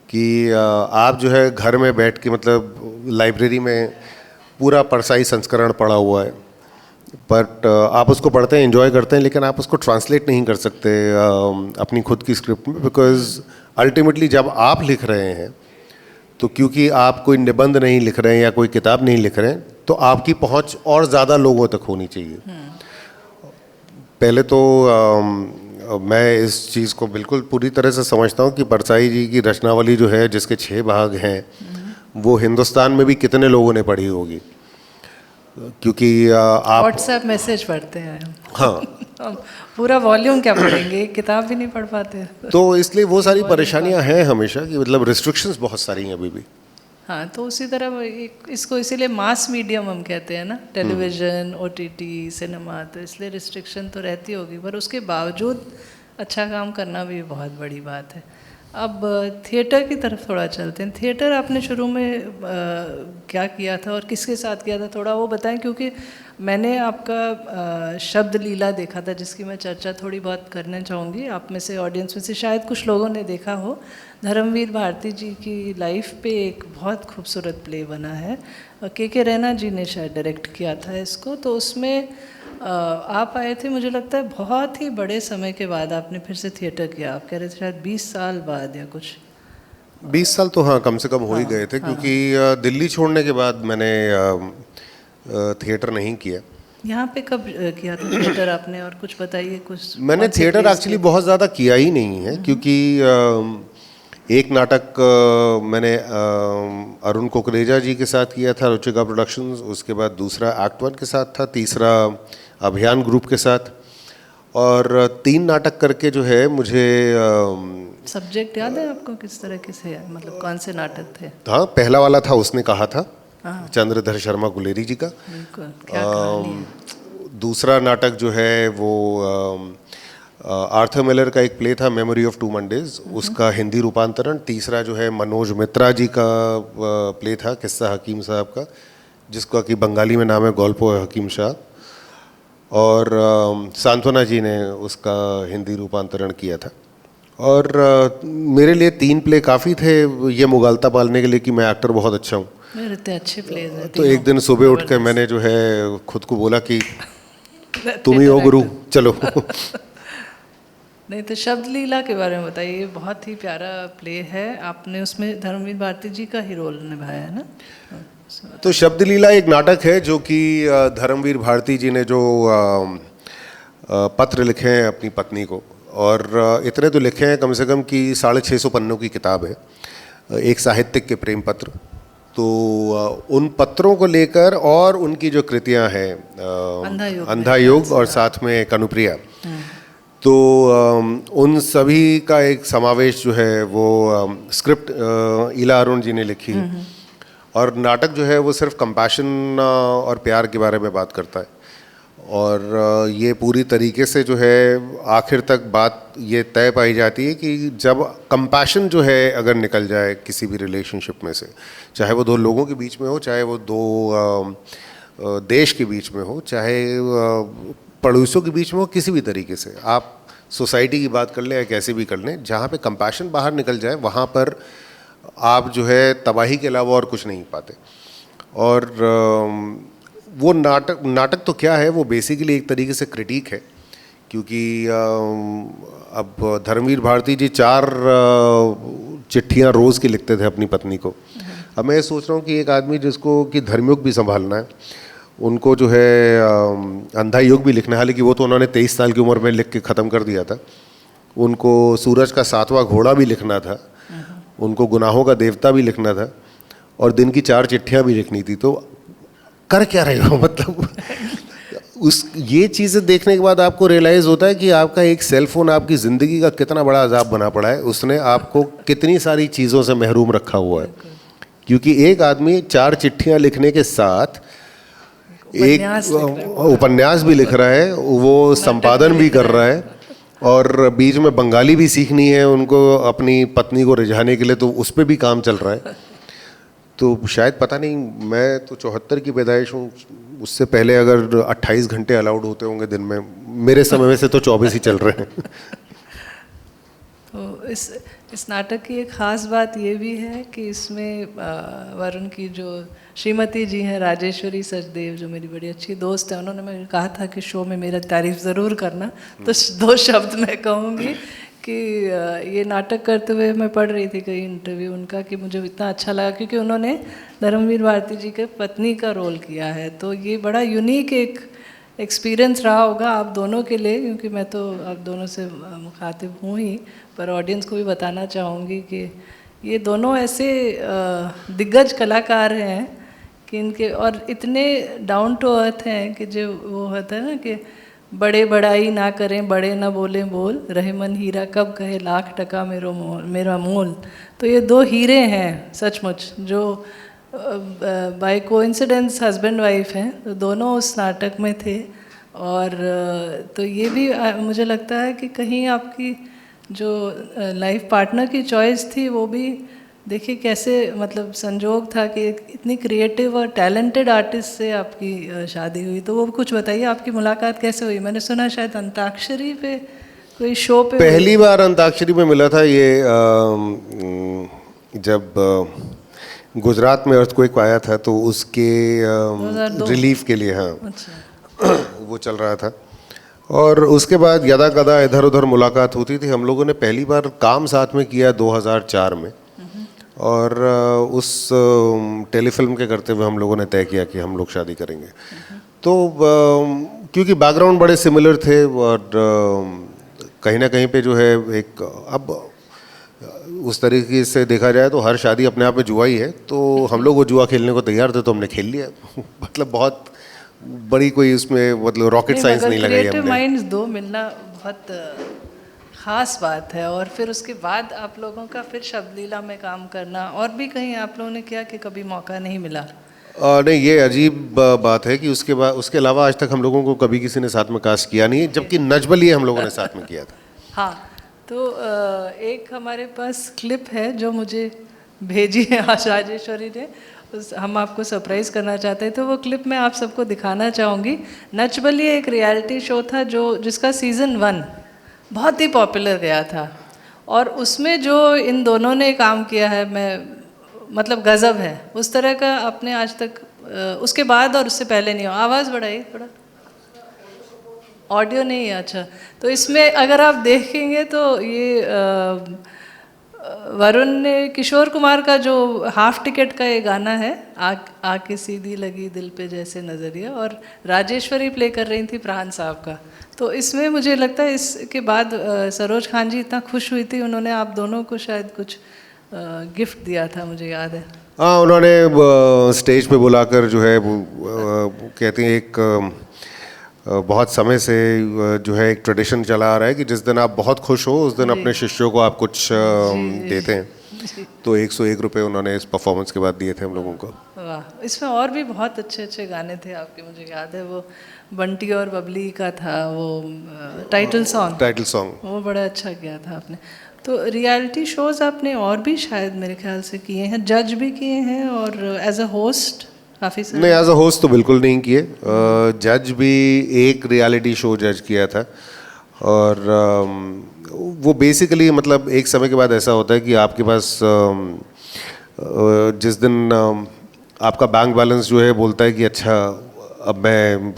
कि आप जो है घर में बैठ के, मतलब लाइब्रेरी में पूरा परसाई संस्करण पढ़ा हुआ है, बट आप उसको पढ़ते हैं, एंजॉय करते हैं, लेकिन आप उसको ट्रांसलेट नहीं कर सकते अपनी खुद की स्क्रिप्ट में, बिकॉज अल्टीमेटली जब आप लिख रहे हैं तो क्योंकि आप कोई निबंध नहीं लिख रहे हैं या कोई किताब नहीं लिख रहे हैं, तो आपकी पहुंच और ज़्यादा लोगों तक होनी चाहिए। पहले तो मैं इस चीज़ को बिल्कुल पूरी तरह से समझता हूँ कि परसाई जी की रचनावली जो है, जिसके 6 भाग हैं, वो हिंदुस्तान में भी कितने लोगों ने पढ़ी होगी, क्योंकि आप व्हाट्सएप मैसेज पढ़ते हैं। हाँ पूरा वॉल्यूम क्या पढ़ेंगे, एक किताब भी नहीं पढ़ पाते। तो इसलिए वो सारी परेशानियां हैं हमेशा, कि मतलब रिस्ट्रिक्शंस बहुत सारी हैं अभी भी। हाँ, तो उसी तरह इसको इसीलिए मास मीडियम हम कहते हैं ना, टेलीविज़न, ओटीटी, सिनेमा, तो इसलिए रिस्ट्रिक्शन तो रहती होगी, पर उसके बावजूद अच्छा काम करना भी बहुत बड़ी बात है। अब थिएटर की तरफ थोड़ा चलते हैं। थिएटर आपने शुरू में क्या किया था और किसके साथ किया था, थोड़ा वो बताएं, क्योंकि मैंने आपका शब्द लीला देखा था, जिसकी मैं चर्चा थोड़ी बहुत करना चाहूँगी। आप में से, ऑडियंस में से शायद कुछ लोगों ने देखा हो। धर्मवीर भारती जी की लाइफ पे एक बहुत खूबसूरत प्ले बना है, के रैना जी ने शायद डायरेक्ट किया था इसको। तो उसमें आप आए थे, मुझे लगता है बहुत ही बड़े समय के बाद आपने फिर से थिएटर किया। आप कह रहे थे शायद 20 साल बाद या कुछ। 20 साल तो हाँ, कम से कम हो ही गए थे, क्योंकि दिल्ली छोड़ने के बाद मैंने थिएटर नहीं किया। यहाँ पे कब किया था थिएटर आपने, और कुछ बताइए कुछ। मैंने थिएटर एक्चुअली बहुत ज़्यादा किया ही नहीं है, क्योंकि एक नाटक मैंने अरुण कुकरेजा जी के साथ किया था, रुचिका प्रोडक्शंस। उसके बाद दूसरा एक्ट वन के साथ था, तीसरा अभियान ग्रुप के साथ, और 3 नाटक करके जो है मुझे सब्जेक्ट याद है आपको किस तरह के से, मतलब कौन से नाटक थे? हाँ, पहला वाला था उसने कहा था, चंद्रधर शर्मा गुलेरी जी का। बिल्कुल, क्या कहानी है। दूसरा नाटक जो है वो आर्थर मिलर का एक प्ले था, मेमोरी ऑफ 2 मंडेज, उसका हिंदी रूपांतरण। तीसरा जो है मनोज मित्रा जी का प्ले था, किस्सा हकीम साहब का, जिसका कि बंगाली में नाम है गल्पो हकीम शाह, और सांत्वना जी ने उसका हिंदी रूपांतरण किया था। और मेरे लिए 3 प्ले काफ़ी थे ये मुगालता पालने के लिए कि मैं एक्टर बहुत अच्छा हूँ। मेरे इतने अच्छे प्लेज हैं। तो एक दिन सुबह उठ के मैंने जो है खुद को बोला कि तुम ही हो गुरु, चलो। नहीं तो शब्द लीला के बारे में बताइए, ये बहुत ही प्यारा प्ले है, आपने उसमें धर्मवीर भारती जी का ही रोल निभाया है ना? तो शब्द लीला एक नाटक है जो कि धर्मवीर भारती जी ने जो पत्र लिखे हैं अपनी पत्नी को, और इतने तो लिखे हैं कम से कम कि 650 पन्नों की किताब है, एक साहित्यिक के प्रेम पत्र। तो उन पत्रों को लेकर और उनकी जो कृतियां हैं, अंधा योग और साथ में कनुप्रिया, तो उन सभी का एक समावेश जो है वो स्क्रिप्ट इला अरुण जी ने लिखी है। और नाटक जो है वो सिर्फ कंपैशन और प्यार के बारे में बात करता है, और ये पूरी तरीके से जो है आखिर तक बात ये तय पाई जाती है कि जब कंपैशन जो है अगर निकल जाए किसी भी रिलेशनशिप में से, चाहे वो 2 लोगों के बीच में हो, चाहे वो 2 देश के बीच में हो, चाहे पड़ोसियों के बीच में हो, किसी भी तरीके से, आप सोसाइटी की बात कर लें या कैसे भी कर लें, जहाँ पे कंपैशन बाहर निकल जाए वहाँ पर आप जो है तबाही के अलावा और कुछ नहीं पाते। और वो नाटक तो क्या है, वो बेसिकली एक तरीके से क्रिटिक है, क्योंकि अब धर्मवीर भारती जी 4 चिट्ठियाँ रोज़ की लिखते थे अपनी पत्नी को। अब मैं सोच रहा हूँ कि एक आदमी जिसको कि धर्मयुग भी संभालना है, उनको जो है अंधा युग भी लिखना है, हालांकि वो तो उन्होंने 23 साल की उम्र में लिख के ख़त्म कर दिया था। उनको सूरज का 7वां घोड़ा भी लिखना था, उनको गुनाहों का देवता भी लिखना था, और दिन की 4 चिट्ठियाँ भी लिखनी थी। तो कर क्या रहे हो, मतलब ये चीज़ें देखने के बाद आपको रियलाइज़ होता है कि आपका एक सेल फोन आपकी ज़िंदगी का कितना बड़ा अजाब बना पड़ा है। उसने आपको कितनी सारी चीज़ों से महरूम रखा हुआ है, क्योंकि एक आदमी 4 चिट्ठियाँ लिखने के साथ एक उपन्यास भी लिख रहा है, वो संपादन भी कर रहा है, और बीच में बंगाली भी सीखनी है उनको अपनी पत्नी को रिझाने के लिए, तो उस पर भी काम चल रहा है। तो शायद पता नहीं, मैं तो 74 की पैदाइश हूँ, उससे पहले अगर 28 घंटे अलाउड होते होंगे दिन में, मेरे समय में से तो 24 ही चल रहे हैं। तो इस नाटक की एक ख़ास बात ये भी है कि इसमें वरुण की जो श्रीमती जी हैं, राजेश्वरी सचदेव, जो मेरी बड़ी अच्छी दोस्त है, उन्होंने मुझे कहा था कि शो में मेरा तारीफ़ ज़रूर करना। तो 2 शब्द मैं कहूँगी कि ये नाटक करते हुए मैं पढ़ रही थी कई इंटरव्यू उनका, कि मुझे इतना अच्छा लगा क्योंकि उन्होंने धर्मवीर भारती जी के पत्नी का रोल किया है। तो ये बड़ा यूनिक एक एक्सपीरियंस रहा होगा आप दोनों के लिए, क्योंकि मैं तो आप दोनों से मुखातिब हूँ ही, पर ऑडियंस को भी बताना चाहूँगी कि ये दोनों ऐसे दिग्गज कलाकार हैं कि इनके, और इतने डाउन टू अर्थ हैं कि जो वो होता है ना कि बड़े बड़ाई ना करें, बड़े ना बोले बोल, रहे मन हीरा कब कहे लाख टका मेरा मोल। तो ये 2 हीरे हैं सचमुच, जो बाय कोइंसिडेंस हस्बैंड वाइफ हैं, तो दोनों उस नाटक में थे। और तो ये भी मुझे लगता है कि कहीं आपकी जो लाइफ पार्टनर की चॉइस थी, वो भी देखिए कैसे मतलब संजोग था कि इतनी क्रिएटिव और टैलेंटेड आर्टिस्ट से आपकी शादी हुई। तो वो कुछ बताइए, आपकी मुलाकात कैसे हुई? मैंने सुना शायद अंताक्षरी पे कोई शो पे पहली बार अंताक्षरी में मिला था ये, जब गुजरात में अर्थक्वेक आया था, तो उसके रिलीफ के लिए, हाँ, अच्छा। वो चल रहा था, और उसके बाद यदा कदा इधर उधर मुलाकात होती थी। हम लोगों ने पहली बार काम साथ में किया 2004 में, और उस टेलीफिल्म के करते हुए हम लोगों ने तय किया कि हम लोग शादी करेंगे। तो क्योंकि बैकग्राउंड बड़े सिमिलर थे, और कहीं ना कहीं पे जो है एक, अब उस तरीके से देखा जाए तो हर शादी अपने आप में जुआ ही है, तो हम लोग वो जुआ खेलने को तैयार थे तो हमने खेल लिया। मतलब बहुत बड़ी कोई उसमें मतलब रॉकेट साइंस नहीं लगाई क्रिएटिव हमने। माइंड्स दो मिलना बहुत ख़ास बात है। और फिर उसके बाद आप लोगों का फिर शब्दलीला में काम करना, और भी कहीं आप लोगों ने किया कि कभी मौका नहीं मिला? नहीं, ये अजीब बात है कि उसके अलावा आज तक हम लोगों को कभी किसी ने साथ में कास्ट किया नहीं है, जबकि नजबली हम लोगों ने साथ में किया था। हाँ, तो एक हमारे पास क्लिप है जो मुझे भेजी है आज राजेश्वरी ने, हम आपको सरप्राइज़ करना चाहते हैं, तो वो क्लिप मैं आप सबको दिखाना चाहूँगी। नच बलिए एक रियलिटी शो था जिसका सीज़न 1 बहुत ही पॉपुलर गया था, और उसमें जो इन दोनों ने काम किया है, मैं मतलब गज़ब है। उस तरह का आपने आज तक उसके बाद और उससे पहले नहीं हो। आवाज़ बढ़ाइए थोड़ा, ऑडियो नहीं है। अच्छा, तो इसमें अगर आप देखेंगे तो ये वरुण ने किशोर कुमार का जो हाफ टिकट का ये गाना है, आके सीधी लगी दिल पे जैसे नज़रिया, और राजेश्वरी प्ले कर रही थी प्राण साहब का। तो इसमें मुझे लगता है इसके बाद सरोज खान जी इतना खुश हुई थी, उन्होंने आप दोनों को शायद कुछ गिफ्ट दिया था, मुझे याद है। हाँ, उन्होंने स्टेज पे बुलाकर जो है वो कहते हैं एक बहुत समय से जो है एक ट्रेडिशन चला आ रहा है कि जिस दिन आप बहुत खुश हो उस दिन अपने शिष्यों को आप कुछ देते हैं। तो 101 रुपये उन्होंने इस परफॉर्मेंस के बाद दिए थे हम लोगों को। वाह, इसमें और भी बहुत अच्छे अच्छे गाने थे आपके, मुझे याद है वो बंटी और बबली का था वो टाइटल सॉन्ग, वो बड़ा अच्छा किया था आपने। तो रियलिटी शोज़ आपने और भी शायद मेरे ख्याल से किए हैं, जज भी किए हैं, और एज अ होस्ट काफ़ी सारे? नहीं, एज अ होस्ट तो बिल्कुल नहीं किए। जज भी एक रियलिटी शो जज किया था, और वो बेसिकली मतलब एक समय के बाद ऐसा होता है कि आपके पास जिस दिन आपका बैंक बैलेंस जो है बोलता है कि अच्छा अब मैं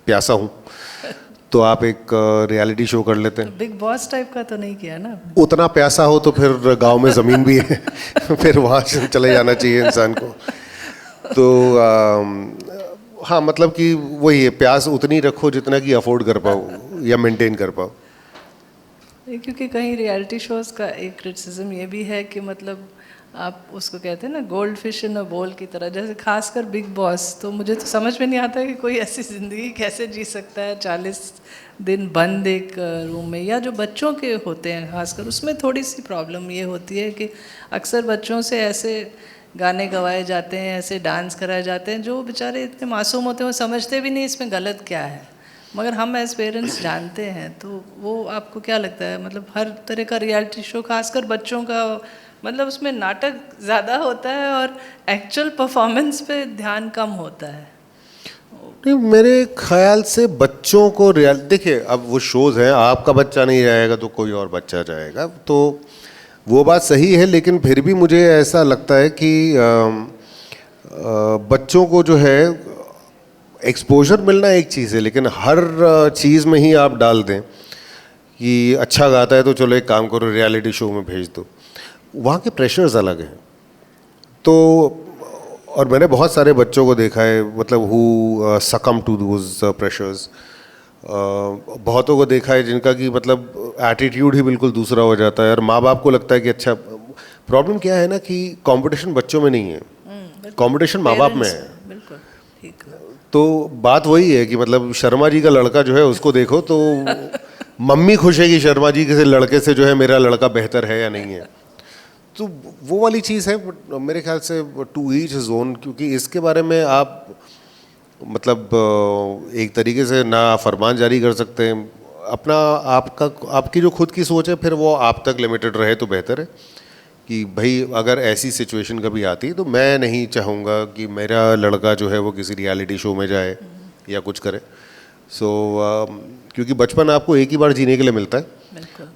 प्यासा हूँ, तो आप एक रियलिटी शो कर लेते हैं। बिग बॉस टाइप का तो नहीं किया ना? उतना प्यासा हो तो फिर गांव में ज़मीन भी है फिर वहाँ चले जाना चाहिए इंसान को। तो हाँ, मतलब कि वही है, प्यास उतनी रखो जितना कि अफोर्ड कर पाओ या मेंटेन कर पाओ। क्योंकि कहीं रियलिटी शोज़ का एक क्रिटिसिज्म ये भी है कि मतलब आप उसको कहते हैं ना गोल्ड फिश इन अ बोल की तरह, जैसे खासकर बिग बॉस, तो मुझे तो समझ में नहीं आता कि कोई ऐसी ज़िंदगी कैसे जी सकता है 40 दिन बंद एक रूम में। या जो बच्चों के होते हैं खासकर, उसमें थोड़ी सी प्रॉब्लम ये होती है कि अक्सर बच्चों से ऐसे गाने गवाए जाते हैं, ऐसे डांस कराए जाते हैं जो बेचारे इतने मासूम होते हैं, वो समझते भी नहीं इसमें गलत क्या है, मगर हम एज पेरेंट्स जानते हैं। तो वो आपको क्या लगता है, मतलब हर तरह का रियलिटी शो खासकर बच्चों का, मतलब उसमें नाटक ज़्यादा होता है और एक्चुअल परफॉर्मेंस पे ध्यान कम होता है? नहीं, मेरे ख्याल से बच्चों को देखिए, अब वो शोज़ हैं, आपका बच्चा नहीं जाएगा तो कोई और बच्चा जाएगा, तो वो बात सही है, लेकिन फिर भी मुझे ऐसा लगता है कि बच्चों को जो है एक्सपोजर मिलना एक चीज़ है, लेकिन हर चीज़ में ही आप डाल दें कि अच्छा गाता है तो चलो एक काम करो रियलिटी शो में भेज दो, वहाँ के प्रेशर्स अलग हैं। तो और मैंने बहुत सारे बच्चों को देखा है, मतलब हु सकम टू दोज प्रेशर्स। बहुतों को देखा है जिनका कि मतलब एटीट्यूड ही बिल्कुल दूसरा हो जाता है, और माँ बाप को लगता है कि अच्छा, प्रॉब्लम क्या है ना कि कंपटीशन बच्चों में नहीं है, कंपटीशन माँ बाप में है। बिल्कुल ठीक है। तो बात वही है कि मतलब शर्मा जी का लड़का जो है उसको देखो तो मम्मी खुश है कि शर्मा जी के लड़के से जो है मेरा लड़का बेहतर है या नहीं है। तो वो वाली चीज़ है मेरे ख्याल से, टू ईच हिज ओन, क्योंकि इसके बारे में आप मतलब एक तरीके से ना फरमान जारी कर सकते हैं, अपना आपकी जो खुद की सोच है फिर वो आप तक लिमिटेड रहे तो बेहतर है। कि भाई अगर ऐसी सिचुएशन कभी आती तो मैं नहीं चाहूँगा कि मेरा लड़का जो है वो किसी रियलिटी शो में जाए या कुछ करे। क्योंकि बचपन आपको एक ही बार जीने के लिए मिलता है,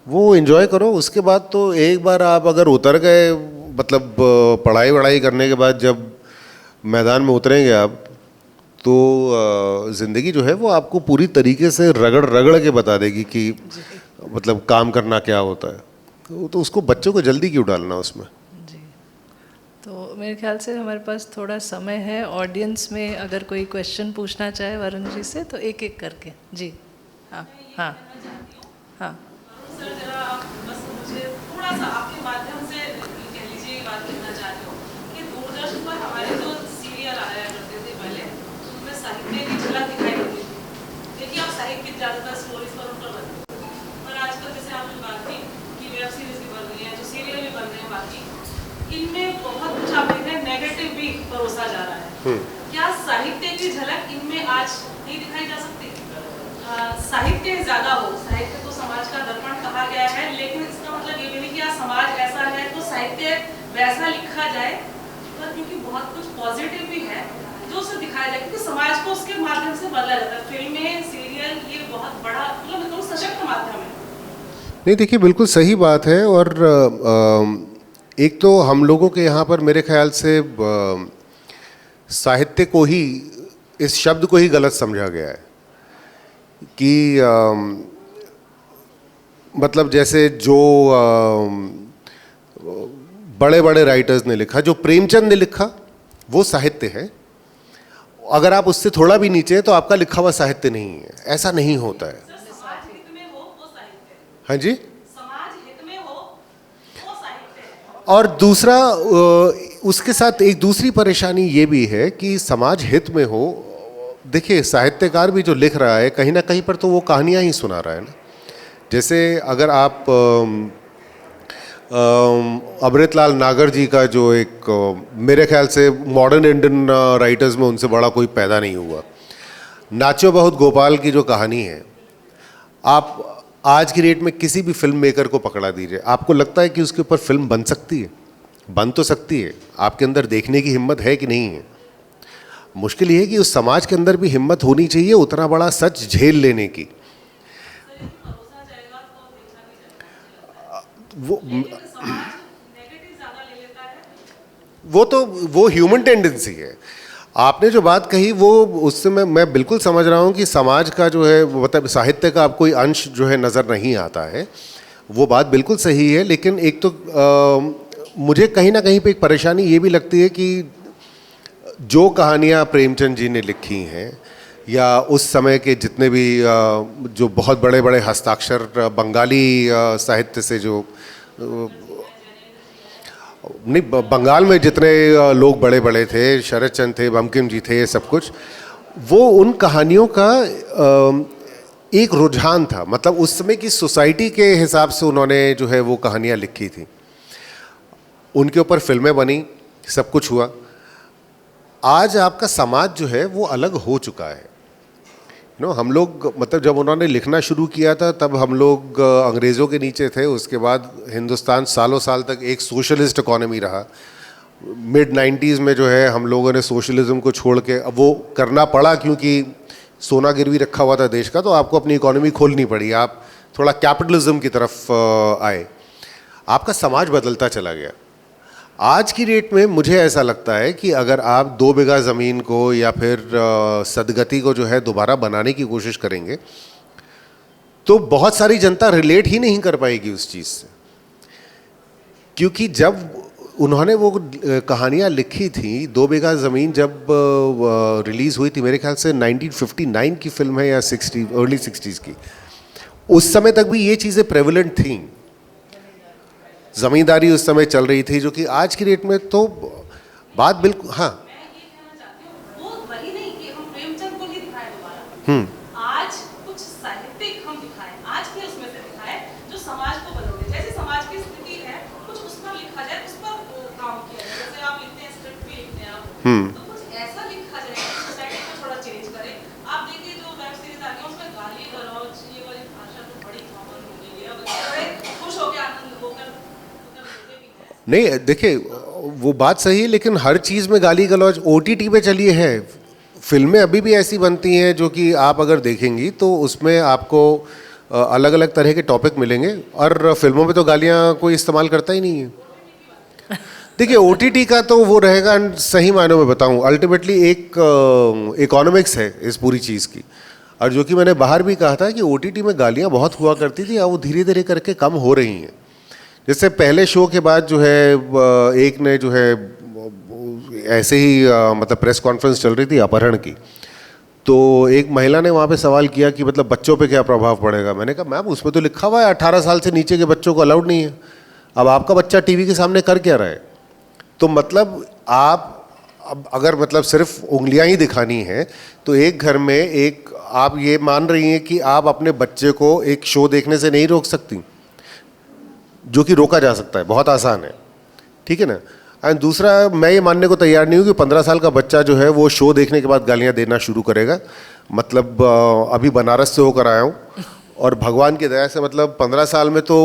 वो एंजॉय करो। उसके बाद तो एक बार आप अगर उतर गए, मतलब पढ़ाई वढ़ाई करने के बाद जब मैदान में उतरेंगे आप, तो ज़िंदगी जो है वो आपको पूरी तरीके से रगड़ रगड़ के बता देगी कि मतलब काम करना क्या होता है। तो उसको बच्चों को जल्दी क्यों डालना उसमें। जी, तो मेरे ख्याल से हमारे पास थोड़ा समय है। ऑडियंस में अगर कोई क्वेश्चन पूछना चाहे वरुण जी से तो एक एक करके। जी हाँ हाँ हाँ। आपके माध्यम से कह लीजिए बात कहना चाहती हूँ कि दूरदर्शन पर हमारे जो सीरियल आया करते थे पहले, उसमें साहित्य की झलक दिखाई देती थी। देखिए आप साहित्य ज़्यादातर स्टोरीज पर उनपर बनते हैं, पर आजकल जैसे आपने बात की कि वेब सीरीज भी बन रही है, जो सीरियल भी बन रहे हैं, बाकी इनमें बहुत कुछ आप देख रहे हैं नेगेटिव भी परोसा जा रहा है। क्या साहित्य की झलक इनमें आज नहीं दिखाई जा सकती? साहित्य ज़्यादा हो, साहित्य तो समाज का दर्पण कहा गया है, लेकिन इसका मतलब ये भी नहीं कि आज समाज ऐसा है तो साहित्य वैसा लिखा जाए, पर क्योंकि बहुत कुछ पॉजिटिव भी है जो उसे दिखाया जाए, क्योंकि समाज को उसके माध्यम से बदला जाता है। फिल्में, सीरियल ये बहुत बड़ा मतलब सशक्त माध्यम है। नहीं देखिए, बिल्कुल सही बात है। और एक तो हम लोगों के यहाँ पर मेरे ख्याल से साहित्य को ही, इस शब्द को ही गलत समझा गया है कि मतलब जैसे जो बड़े बड़े राइटर्स ने लिखा, जो प्रेमचंद ने लिखा वो साहित्य है, अगर आप उससे थोड़ा भी नीचे तो आपका लिखा हुआ साहित्य नहीं है। ऐसा नहीं होता है। समाज हित में हो वो साहित्य है। हाँ जी, समाज हित में हो वो साहित्य है। और दूसरा उसके साथ एक दूसरी परेशानी ये भी है कि समाज हित में हो, देखिए साहित्यकार भी जो लिख रहा है कहीं ना कहीं पर तो वो कहानियाँ ही सुना रहा है ना। जैसे अगर आप अमृतलाल नागर जी का जो एक मेरे ख्याल से मॉडर्न इंडियन राइटर्स में उनसे बड़ा कोई पैदा नहीं हुआ, नाचो बहुत गोपाल की जो कहानी है, आप आज की डेट में किसी भी फिल्म मेकर को पकड़ा दीजिए, आपको लगता है कि उसके ऊपर फिल्म बन सकती है? बन तो सकती है, आपके अंदर देखने की हिम्मत है कि नहीं है? मुश्किल ये है कि उस समाज के अंदर भी हिम्मत होनी चाहिए उतना बड़ा सच झेल लेने की। वो ह्यूमन टेंडेंसी है। आपने जो बात कही वो उससे मैं बिल्कुल समझ रहा हूँ कि समाज का जो है मतलब साहित्य का आप कोई अंश जो है नज़र नहीं आता है, वो बात बिल्कुल सही है। लेकिन एक तो मुझे कहीं ना कहीं पे एक परेशानी ये भी लगती है कि जो कहानियाँ प्रेमचंद जी ने लिखी हैं या उस समय के जितने भी जो बहुत बड़े बड़े हस्ताक्षर बंगाली साहित्य से जो नहीं, बंगाल में जितने लोग बड़े बड़े थे, शरद चंद्र थे, बंकिम जी थे, सब कुछ, वो उन कहानियों का एक रुझान था। मतलब उस समय की सोसाइटी के हिसाब से उन्होंने जो है वो कहानियाँ लिखी थी, उनके ऊपर फिल्में बनी, सब कुछ हुआ। आज आपका समाज जो है वो अलग हो चुका है। हम लोग मतलब जब उन्होंने लिखना शुरू किया था तब हम लोग अंग्रेज़ों के नीचे थे। उसके बाद हिंदुस्तान सालों साल तक एक सोशलिस्ट इकोनॉमी रहा। मिड 90s में जो है हम लोगों ने सोशलिज्म को छोड़ के, अब वो करना पड़ा क्योंकि सोना गिरवी रखा हुआ था देश का, तो आपको अपनी इकोनॉमी खोलनी पड़ी, आप थोड़ा कैपिटलिज्म की तरफ आए, आपका समाज बदलता चला गया। आज की डेट में मुझे ऐसा लगता है कि अगर आप 2 बीघा ज़मीन को या फिर सदगति को जो है दोबारा बनाने की कोशिश करेंगे तो बहुत सारी जनता रिलेट ही नहीं कर पाएगी उस चीज़ से, क्योंकि जब उन्होंने वो कहानियाँ लिखी थी, 2 बीघा ज़मीन जब रिलीज़ हुई थी, मेरे ख्याल से 1959 की फिल्म है या अर्ली 60s की, उस समय तक भी ये चीज़ें प्रेवलेंट थीं। ज़मींदारी उस समय चल रही थी, जो कि आज की डेट में तो बात बिल्कुल, हाँ मैं ये कहना चाहती हूँ, वो वही नहीं कि हम प्रेमचंद को ही दिखाएं दोबारा, आज कुछ साहित्यिक हम दिखाएं, आज के उसमें से दिखाएं जो समाज को बदले। जैसे समाज की स्थिति है कुछ उस पर लिखा जाए, उस पर काम किया जाए। जैसे आप लिखते हैं, स्क्रिप्ट भी लिखते हैं आप, तो कुछ ऐसा लिखा जाए सोसाइटी को थोड़ा चेंज करे। आप देखिए जो वेब सीरीज आ गई उसमें गाली गलौज ये वाली भाषा तो बड़ी कॉमन हो गई है, बड़े खुश हो गया, आनंद होकर नहीं। देखिए वो बात सही है, लेकिन हर चीज़ में गाली गलौज OTT पे चलिए है। फिल्में अभी भी ऐसी बनती हैं जो कि आप अगर देखेंगी तो उसमें आपको अलग अलग तरह के टॉपिक मिलेंगे, और फिल्मों में तो गालियाँ कोई इस्तेमाल करता ही नहीं है। देखिए OTT का तो वो रहेगा, सही मायनों में बताऊँ, अल्टीमेटली एक इकोनॉमिक्स है इस पूरी चीज़ की। और जो कि मैंने बाहर भी कहा था कि OTT में गालियाँ बहुत हुआ करती थी, अब वो धीरे धीरे करके कम हो रही हैं। जैसे पहले शो के बाद जो है एक ने जो है ऐसे ही मतलब प्रेस कॉन्फ्रेंस चल रही थी अपहरण की, तो एक महिला ने वहाँ पे सवाल किया कि मतलब बच्चों पे क्या प्रभाव पड़ेगा। मैंने कहा मैम उसमें तो लिखा हुआ है 18 साल से नीचे के बच्चों को अलाउड नहीं है। अब आपका बच्चा टीवी के सामने कर क्या रहा है? तो मतलब आप अब अगर मतलब सिर्फ उंगलियां ही दिखानी है तो एक घर में एक आप ये मान रही हैं कि आप अपने बच्चे को एक शो देखने से नहीं रोक सकती, जो कि रोका जा सकता है, बहुत आसान है, ठीक है ना। एंड दूसरा, मैं ये मानने को तैयार नहीं हूँ कि 15 साल का बच्चा जो है वो शो देखने के बाद गालियाँ देना शुरू करेगा। मतलब अभी बनारस से होकर आया हूँ और भगवान की दया से मतलब 15 साल में तो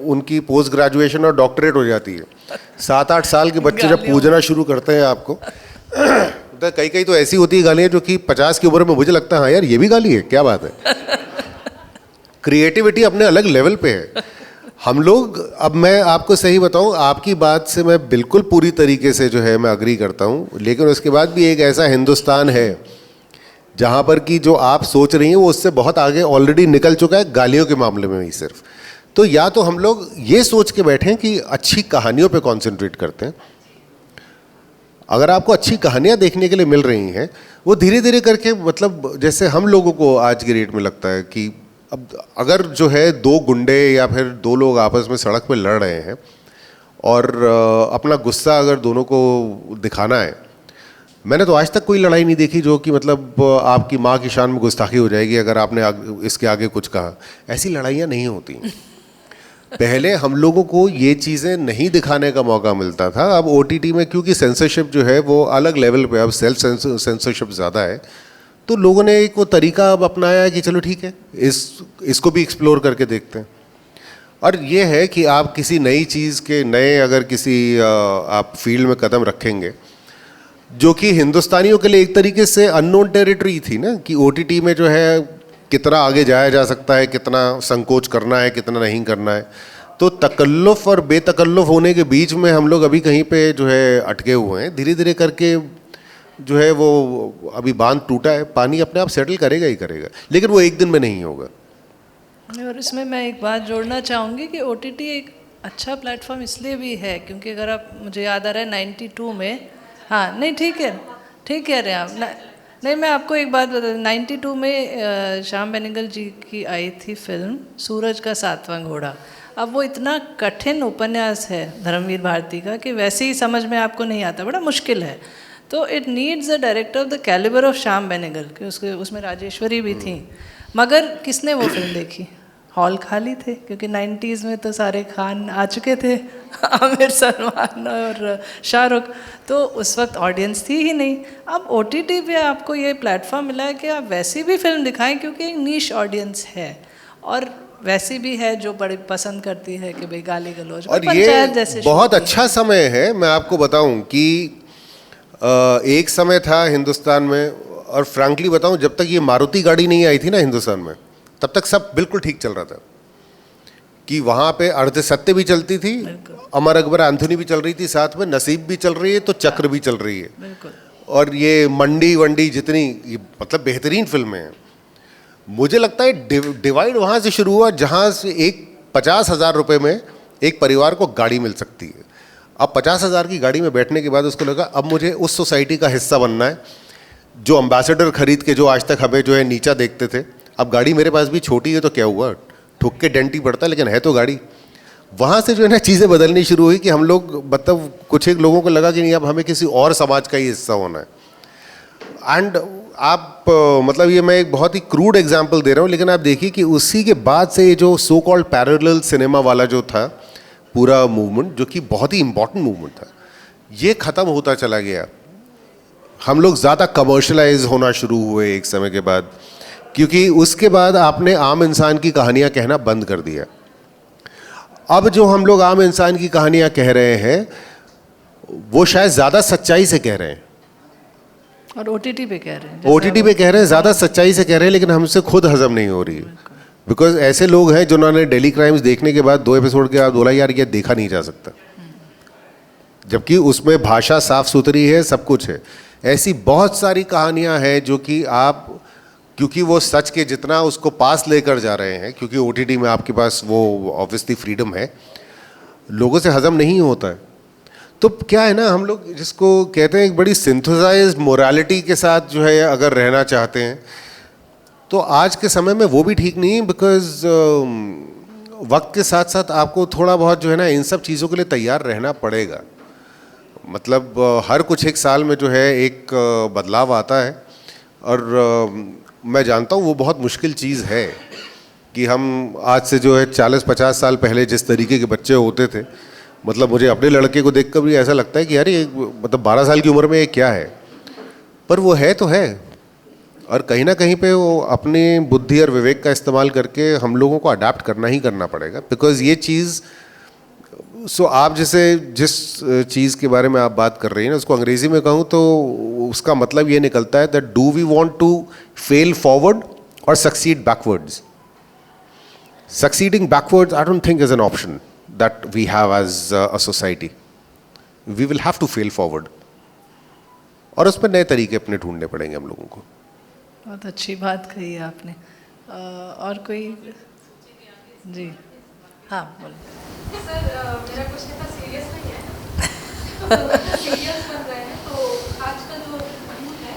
उनकी पोस्ट ग्रेजुएशन और डॉक्टरेट हो जाती है। 7-8 साल के बच्चे जब पूजना शुरू करते हैं आपको तो कई तो ऐसी होती है गालियाँ जो कि 50 की उम्र में मुझे लगता है हाँ यार ये भी गाली है, क्या बात है। क्रिएटिविटी अपने अलग लेवल पे है। हम लोग, अब मैं आपको सही बताऊं, आपकी बात से मैं बिल्कुल पूरी तरीके से जो है मैं अग्री करता हूं, लेकिन उसके बाद भी एक ऐसा हिंदुस्तान है जहां पर कि जो आप सोच रही हैं वो उससे बहुत आगे ऑलरेडी निकल चुका है, गालियों के मामले में ही सिर्फ। तो या तो हम लोग ये सोच के बैठें कि अच्छी कहानियों पे कंसंट्रेट करते हैं। अगर आपको अच्छी कहानियां देखने के लिए मिल रही हैं, वो धीरे धीरे करके, मतलब जैसे हम लोगों को आज के डेट में लगता है कि अब अगर जो है दो गुंडे या फिर दो लोग आपस में सड़क पे लड़ रहे हैं और अपना गुस्सा अगर दोनों को दिखाना है, मैंने तो आज तक कोई लड़ाई नहीं देखी जो कि मतलब आपकी माँ की शान में गुस्ताखी हो जाएगी अगर आपने इसके आगे कुछ कहा। ऐसी लड़ाइयाँ नहीं होती। पहले हम लोगों को ये चीज़ें नहीं दिखाने का मौका मिलता था। अब OTT में क्योंकि सेंसरशिप जो है वो अलग लेवल पे, अब सेल्फ सेंसरशिप ज़्यादा है, तो लोगों ने एक वो तरीका अब अपनाया है कि चलो ठीक है, इसको भी एक्सप्लोर करके देखते हैं। और ये है कि आप किसी नई चीज़ के नए अगर किसी आप फील्ड में कदम रखेंगे, जो कि हिंदुस्तानियों के लिए एक तरीके से अननोन टेरिटरी थी ना, कि OTT में जो है कितना आगे जाया जा सकता है, कितना संकोच करना है, कितना नहीं करना है। तो तकल्लुफ़ और बेतकल्लुफ़ होने के बीच में हम लोग अभी कहीं पे जो है अटके हुए हैं। धीरे धीरे करके जो है वो अभी बांध टूटा है, पानी अपने आप सेटल करेगा ही करेगा, लेकिन वो एक दिन में नहीं होगा। और इसमें मैं एक बात जोड़ना चाहूँगी कि OTT एक अच्छा प्लेटफॉर्म इसलिए भी है क्योंकि अगर आप, मुझे याद आ रहा है 92 में, हाँ नहीं ठीक कह रहे हैं आप नहीं, मैं आपको एक बात बता दूँ, 92 में श्याम बेनेगल जी की आई थी फिल्म सूरज का 7वां घोड़ा। अब वो इतना कठिन उपन्यास है धर्मवीर भारती का कि वैसे ही समझ में आपको नहीं आता, बड़ा मुश्किल है। तो it needs a director of the calibre of Shyam Benegal, कि उसमें राजेश्वरी भी थी। मगर किसने वो फिल्म देखी? हॉल खाली थे, क्योंकि 90s में तो सारे खान आ चुके थे, आमिर, सलमान और शाहरुख, तो उस वक्त ऑडियंस थी ही नहीं। अब OTT पे आपको ये प्लेटफॉर्म मिला है कि आप वैसी भी फिल्म दिखाएं, क्योंकि एक नीश ऑडियंस है और वैसी भी है जो बड़ी पसंद करती है कि भाई गाली गलौज और ये बहुत अच्छा समय है। मैं आपको बताऊं कि एक समय था हिंदुस्तान में, और फ्रैंकली बताऊं, जब तक ये मारुति गाड़ी नहीं आई थी ना हिंदुस्तान में, तब तक सब बिल्कुल ठीक चल रहा था। कि वहाँ पे अर्ध सत्य भी चलती थी, अमर अकबर एंथोनी भी चल रही थी, साथ में नसीब भी चल रही है, तो चक्र भी चल रही है, और ये मंडी वंडी जितनी मतलब बेहतरीन फिल्में हैं। मुझे लगता है डिवाइड वहाँ से शुरू हुआ जहाँ से एक 50,000 रुपये में एक परिवार को गाड़ी मिल सकती है। अब 50,000 की गाड़ी में बैठने के बाद उसको लगा अब मुझे उस सोसाइटी का हिस्सा बनना है, जो अम्बेसडर खरीद के जो आज तक हमें जो है नीचा देखते थे, अब गाड़ी मेरे पास भी छोटी है तो क्या हुआ, ठुक के डेंट ही पड़ता है, लेकिन है तो गाड़ी। वहाँ से जो है ना चीज़ें बदलनी शुरू हुई कि हम लोग, मतलब कुछ एक लोगों को लगा कि नहीं अब हमें किसी और समाज का ही हिस्सा होना है। एंड आप मतलब ये मैं एक बहुत ही क्रूड एग्जांपल दे रहा हूँ, लेकिन आप देखिए कि उसी के बाद से ये जो सो कॉल्ड पैरेलल सिनेमा वाला जो था पूरा मूवमेंट, जो कि बहुत ही इम्पॉर्टेंट मूवमेंट था, ये ख़त्म होता चला गया। हम लोग ज़्यादा कमर्शलाइज होना शुरू हुए एक समय के बाद, क्योंकि उसके बाद आपने आम इंसान की कहानियाँ कहना बंद कर दिया। अब जो हम लोग आम इंसान की कहानियाँ कह रहे हैं वो शायद ज़्यादा सच्चाई से कह रहे हैं, और OTT पे कह रहे हैं, OTT पे कह रहे हैं, ज़्यादा सच्चाई से कह रहे हैं, लेकिन हमसे खुद हजम नहीं हो रही है। बिकॉज ऐसे लोग हैं जिन्होंने डेली क्राइम्स देखने के बाद 2 एपिसोड के बाद बोला यार ये देखा नहीं जा सकता, जबकि उसमें भाषा साफ सुथरी है, सब कुछ है। ऐसी बहुत सारी कहानियां हैं जो कि आप, क्योंकि वो सच के जितना उसको पास लेकर जा रहे हैं, क्योंकि OTT में आपके पास वो ऑब्वियसली फ्रीडम है, लोगों से हजम नहीं होता है। तो क्या है ना, हम लोग जिसको कहते हैं एक बड़ी सिंथेसाइज्ड मोरालिटी के साथ जो है अगर रहना चाहते हैं, तो आज के समय में वो भी ठीक नहीं, बिकॉज वक्त के साथ साथ आपको थोड़ा बहुत जो है ना इन सब चीज़ों के लिए तैयार रहना पड़ेगा। मतलब हर कुछ एक साल में जो है एक बदलाव आता है, और मैं जानता हूँ वो बहुत मुश्किल चीज़ है कि हम आज से जो है 40-50 साल पहले जिस तरीके के बच्चे होते थे, मतलब मुझे अपने लड़के को देखकर भी ऐसा लगता है कि यार ये मतलब 12 साल की उम्र में ये क्या है, पर वो है तो है। और कहीं ना कहीं पे वो अपनी बुद्धि और विवेक का इस्तेमाल करके हम लोगों को अडाप्ट करना ही करना पड़ेगा, बिकॉज ये चीज़ आप जैसे जिस चीज़ के बारे में आप बात कर रही हैं ना, उसको अंग्रेज़ी में कहूँ तो उसका मतलब ये निकलता है that do we want to fail forward और succeed backwards. Succeeding backwards I don't think is an option that we have as a society. We will have to fail forward, और उसमें नए तरीके अपने ढूंढने पड़ेंगे हम लोगों को। बहुत अच्छी बात कही है आपने। और कोई? जी हाँ बोलो। सर मेरा क्वेश्चन इतना सीरियस नहीं है। सीरियस बन रहे हैं तो आज का जो यूथ है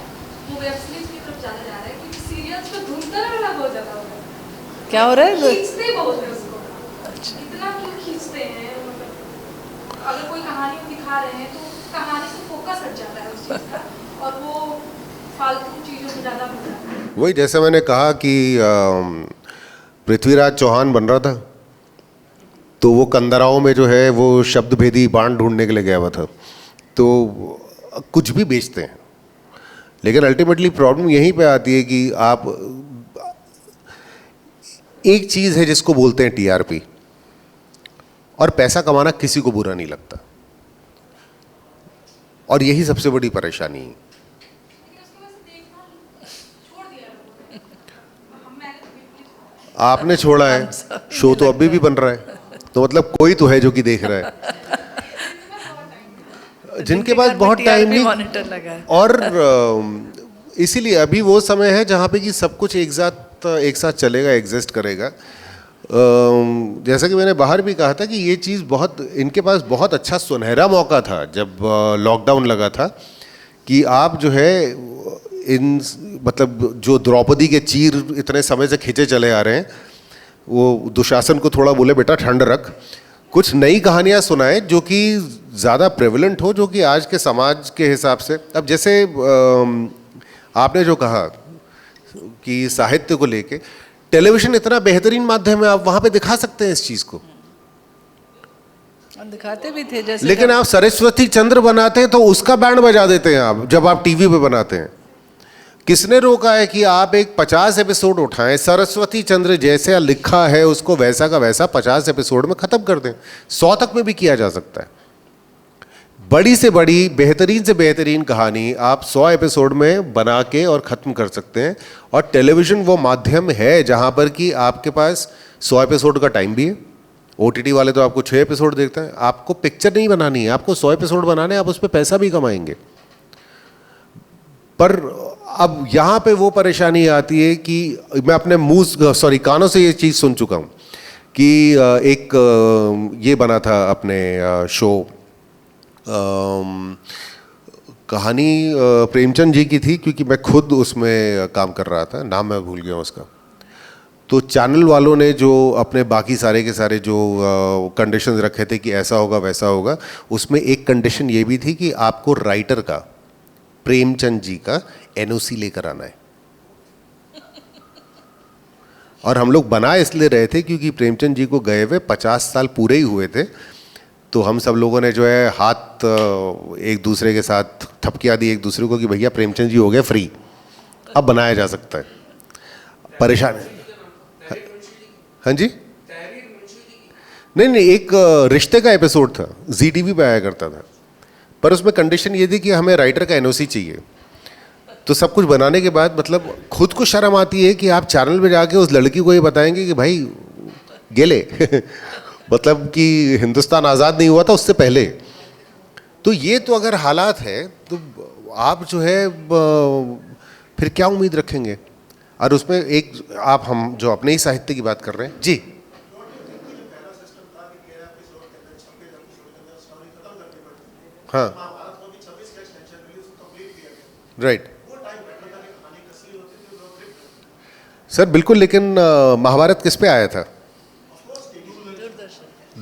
वो वेब सीरीज की तरफ ज़्यादा जा रहा है, क्योंकि सीरियल्स को ढूंढता रहना बहुत ज़्यादा हो रहा है। क्या हो रहा है? खींचते बहुत है उसको। इतना क्यों खींचते हैं? मतलब अगर कोई कहानी दिखा रहे हैं तो कहानी से फोकस हट जाता है उस चीज़ का, और वो फालतू चीज़ों में ज़्यादा हो जाता है। वही जैसे मैंने कहा कि पृथ्वीराज चौहान बन रहा था तो वो कंदराओं में जो है वो शब्द भेदी बाण ढूंढने के लिए गया हुआ था। तो कुछ भी बेचते हैं, लेकिन अल्टीमेटली प्रॉब्लम यहीं पे आती है कि आप एक चीज़ है जिसको बोलते हैं टीआरपी, और पैसा कमाना किसी को बुरा नहीं लगता, और यही सबसे बड़ी परेशानी है। आपने छोड़ा है, शो तो अभी भी बन रहा है, तो मतलब कोई तो है जो कि देख रहा है। जिनके पास बहुत टाइम नहीं, मॉनिटर लगा है। और इसीलिए अभी वो समय है जहाँ पे कि सब कुछ एक साथ चलेगा, एग्जिस्ट करेगा। जैसा कि मैंने बाहर भी कहा था कि ये चीज़ बहुत, इनके पास बहुत अच्छा सुनहरा मौका था जब लॉकडाउन लगा था, कि आप जो है इन मतलब जो द्रौपदी के चीर इतने समय से खींचे चले आ रहे हैं, वो दुशासन को थोड़ा बोले बेटा ठंड रख, कुछ नई कहानियाँ सुनाए जो कि ज़्यादा प्रेवलेंट हो, जो कि आज के समाज के हिसाब से। अब जैसे आपने जो कहा कि साहित्य को लेके, टेलीविज़न इतना बेहतरीन माध्यम है, आप वहाँ पे दिखा सकते हैं इस चीज़ को, दिखाते भी थे जैसे। लेकिन आप सरस्वती चंद्र बनाते हैं तो उसका बैंड बजा देते हैं आप जब आप टीवी पे बनाते हैं। किसने रोका है कि आप एक 50 एपिसोड उठाएं, सरस्वती चंद्र जैसे लिखा है उसको वैसा का वैसा 50 एपिसोड में ख़त्म कर दें। 100 तक में भी किया जा सकता है। बड़ी से बड़ी, बेहतरीन से बेहतरीन कहानी आप 100 एपिसोड में बना के और ख़त्म कर सकते हैं। और टेलीविज़न वो माध्यम है जहाँ पर कि आपके पास 100 एपिसोड का टाइम भी है। OTT वाले तो आपको 6 एपिसोड देखते हैं। आपको पिक्चर नहीं बनानी है, आपको 100 एपिसोड बनाने, आप उस पर पैसा भी कमाएंगे। पर अब यहाँ पे वो परेशानी आती है कि मैं अपने कानों से ये चीज़ सुन चुका हूँ कि एक ये बना था अपने शो, कहानी प्रेमचंद जी की थी, क्योंकि मैं खुद उसमें काम कर रहा था, नाम मैं भूल गया उसका। तो चैनल वालों ने जो अपने बाकी सारे के सारे जो कंडीशंस रखे थे कि ऐसा होगा वैसा होगा, उसमें एक कंडीशन ये भी थी कि आपको राइटर का, प्रेमचंद जी का NOC लेकर आना है। और हम लोग बना इसलिए रहे थे क्योंकि प्रेमचंद जी को गए हुए 50 साल पूरे ही हुए थे। तो हम सब लोगों ने जो है हाथ एक दूसरे के साथ थपकिया दी एक दूसरे को कि भैया प्रेमचंद जी हो गए फ्री, अब बनाया जा सकता है। परेशान, हाँ जी, नहीं, एक रिश्ते का एपिसोड था, ZTV पे आया करता था, पर उसमें कंडीशन ये थी कि हमें राइटर का NOC चाहिए। तो सब कुछ बनाने के बाद मतलब खुद को शर्म आती है कि आप चैनल पे जाके उस लड़की को ये बताएंगे कि भाई गेले मतलब कि हिंदुस्तान आज़ाद नहीं हुआ था उससे पहले। तो ये तो अगर हालात है तो आप जो है फिर क्या उम्मीद रखेंगे। और उसमें एक आप, हम जो अपने ही साहित्य की बात कर रहे हैं जी, हाँ राइट सर, बिल्कुल। लेकिन महाभारत किस पे आया था?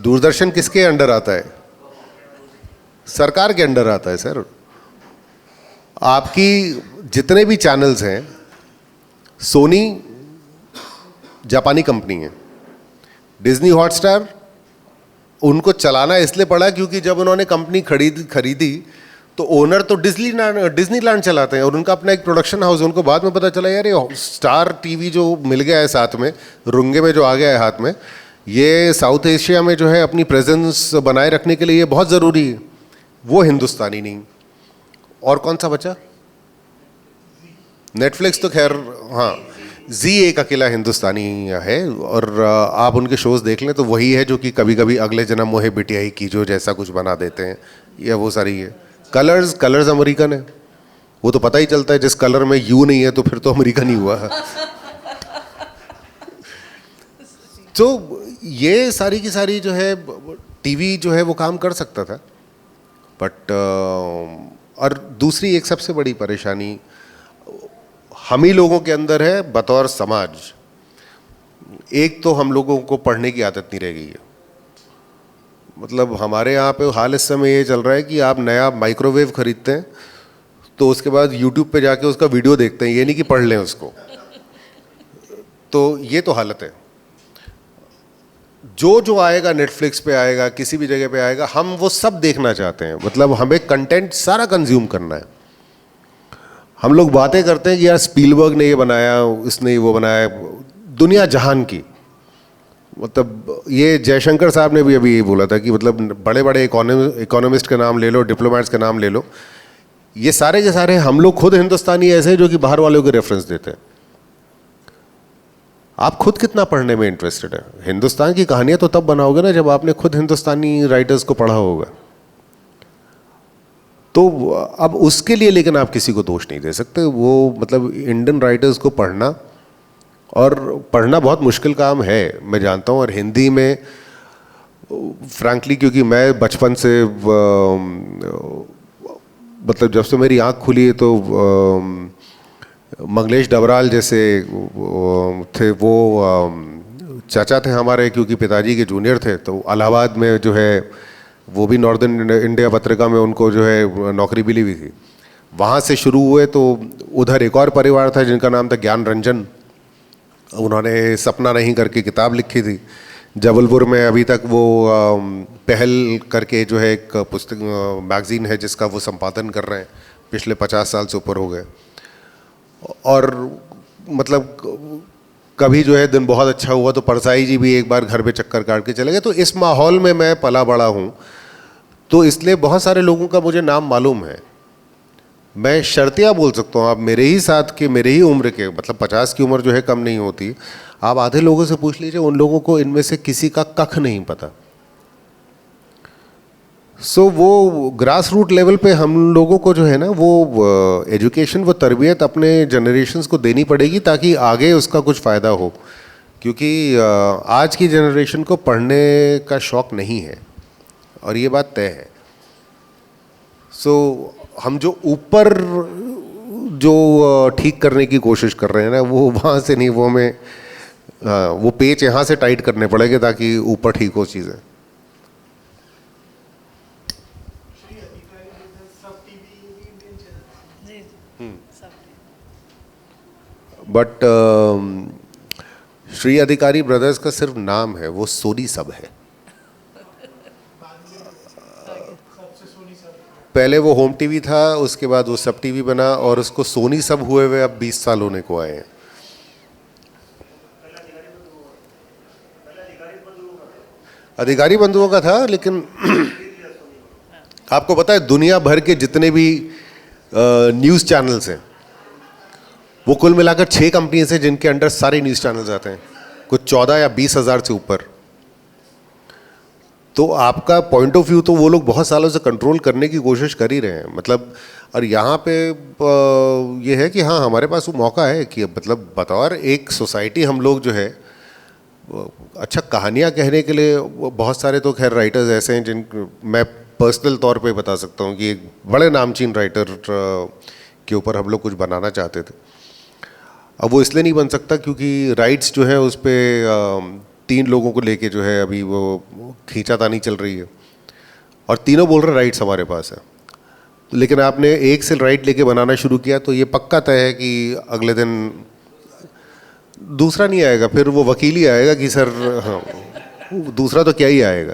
दूरदर्शन किसके अंडर आता है? सरकार के अंडर आता है सर। आपकी जितने भी चैनल्स हैं, सोनी जापानी कंपनी है, डिज्नी हॉटस्टार उनको चलाना इसलिए पड़ा क्योंकि जब उन्होंने कंपनी खरीदी तो ओनर तो डिज्नीलैंड चलाते हैं और उनका अपना एक प्रोडक्शन हाउस। उनको बाद में पता चला यार ये स्टार टीवी जो मिल गया है साथ में, रुंगे में जो आ गया है हाथ में, ये साउथ एशिया में जो है अपनी प्रेजेंस बनाए रखने के लिए ये बहुत ज़रूरी है। वो हिंदुस्तानी नहीं। और कौन सा बचा? नेटफ्लिक्स तो खैर हाँ, जी एक अकेला हिंदुस्तानी है। और आप उनके शोज़ देख लें तो वही है जो कि कभी कभी अगले जन्म मोहे बिटियाई की जो जैसा कुछ बना देते हैं, या वो सारी है। कलर्स अमेरिकन है, वो तो पता ही चलता है जिस कलर में यू नहीं है तो फिर तो अमेरिकन ही हुआ। तो ये सारी की सारी जो है टीवी जो है वो काम कर सकता था, बट और दूसरी एक सबसे बड़ी परेशानी हम ही लोगों के अंदर है बतौर समाज। एक तो हम लोगों को पढ़ने की आदत नहीं रह गई है। मतलब हमारे यहाँ पे हाल इस समय ये चल रहा है कि आप नया माइक्रोवेव खरीदते हैं तो उसके बाद यूट्यूब पे जाके उसका वीडियो देखते हैं, ये नहीं कि पढ़ लें उसको। तो ये तो हालत है। जो आएगा नेटफ्लिक्स पे आएगा, किसी भी जगह पे आएगा, हम वो सब देखना चाहते हैं। मतलब हमें कंटेंट सारा कंज्यूम करना है। हम लोग बातें करते हैं कि यार स्पीलबर्ग ने ये बनाया, इसने वो बनाया, दुनिया जहान की। मतलब ये जयशंकर साहब ने भी अभी यही बोला था कि मतलब बड़े बड़े इकोनॉमिस्ट का नाम ले लो, डिप्लोमेट्स का नाम ले लो, ये सारे के सारे हम लोग खुद हिंदुस्तानी ऐसे हैं जो कि बाहर वालों के रेफरेंस देते हैं। आप खुद कितना पढ़ने में इंटरेस्टेड है? हिंदुस्तान की कहानियां तो तब बनाओगे ना जब आपने खुद हिंदुस्तानी राइटर्स को पढ़ा होगा। तो अब उसके लिए लेकिन आप किसी को दोष नहीं दे सकते। वो मतलब इंडियन राइटर्स को पढ़ना, और पढ़ना बहुत मुश्किल काम है, मैं जानता हूँ। और हिंदी में फ्रैंकली क्योंकि मैं बचपन से मतलब जब से मेरी आँख खुली है तो मंगलेश डबराल जैसे थे, वो चाचा थे हमारे, क्योंकि पिताजी के जूनियर थे। तो इलाहाबाद में जो है वो भी नॉर्दर्न इंडिया पत्रिका में उनको जो है नौकरी मिली हुई थी। वहाँ से शुरू हुए तो उधर एक और परिवार था जिनका नाम था ज्ञान रंजन। उन्होंने सपना नहीं करके किताब लिखी थी। जबलपुर में अभी तक वो पहल करके जो है एक पुस्तक मैगज़ीन है जिसका वो संपादन कर रहे हैं, पिछले 50 साल से ऊपर हो गए। और मतलब कभी जो है दिन बहुत अच्छा हुआ तो परसाई जी भी एक बार घर पे चक्कर काट के चले गए। तो इस माहौल में मैं पला बड़ा हूँ, तो इसलिए बहुत सारे लोगों का मुझे नाम मालूम है। मैं शर्तिया बोल सकता हूँ, आप मेरे ही साथ के, मेरे ही उम्र के, मतलब 50 की उम्र जो है कम नहीं होती। आप आधे लोगों से पूछ लीजिए, उन लोगों को इनमें से किसी का कख नहीं पता। सो वो ग्रास रूट लेवल पे हम लोगों को जो है ना वो एजुकेशन, वो तरबियत अपने जनरेशन्स को देनी पड़ेगी ताकि आगे उसका कुछ फ़ायदा हो। क्योंकि आज की जनरेशन को पढ़ने का शौक़ नहीं है, और ये बात तय है। सो हम जो ऊपर जो ठीक करने की कोशिश कर रहे हैं ना, वो वहाँ से नहीं, वो हमें वो पेच यहाँ से टाइट करने पड़ेंगे ताकि ऊपर ठीक हो चीज़ें। बट श्री अधिकारी ब्रदर्स का सिर्फ नाम है, वो सोनी सब है। पहले वो होम टीवी था, उसके बाद वो सब टीवी बना, और उसको सोनी सब हुए हुए अब 20 साल होने को आए हैं। अधिकारी बंधुओं का था, लेकिन आपको पता है दुनिया भर के जितने भी न्यूज़ चैनल्स हैं वो कुल मिलाकर 6 कंपनीज हैं जिनके अंडर सारे न्यूज़ चैनल्स आते हैं, कुछ 14 या 20 हज़ार से ऊपर। तो आपका पॉइंट ऑफ व्यू तो वो लोग बहुत सालों से कंट्रोल करने की कोशिश कर ही रहे हैं। मतलब और यहाँ पे ये है कि हाँ, हमारे पास वो मौका है कि मतलब बतौर एक सोसाइटी हम लोग जो है अच्छा कहानियाँ कहने के लिए बहुत सारे तो खैर राइटर्स ऐसे हैं जिन मैं पर्सनल तौर पे बता सकता हूँ कि एक बड़े नामचीन राइटर के ऊपर हम लोग कुछ बनाना चाहते थे। अब वो इसलिए नहीं बन सकता क्योंकि राइट्स जो है उस पर 3 लोगों को लेके जो है अभी वो खींचातानी चल रही है, और तीनों बोल रहे राइट्स हमारे पास है। लेकिन आपने एक से राइट लेके बनाना शुरू किया तो ये पक्का तय है कि अगले दिन दूसरा नहीं आएगा, फिर वो वकील ही आएगा कि सर हाँ, दूसरा तो क्या ही आएगा।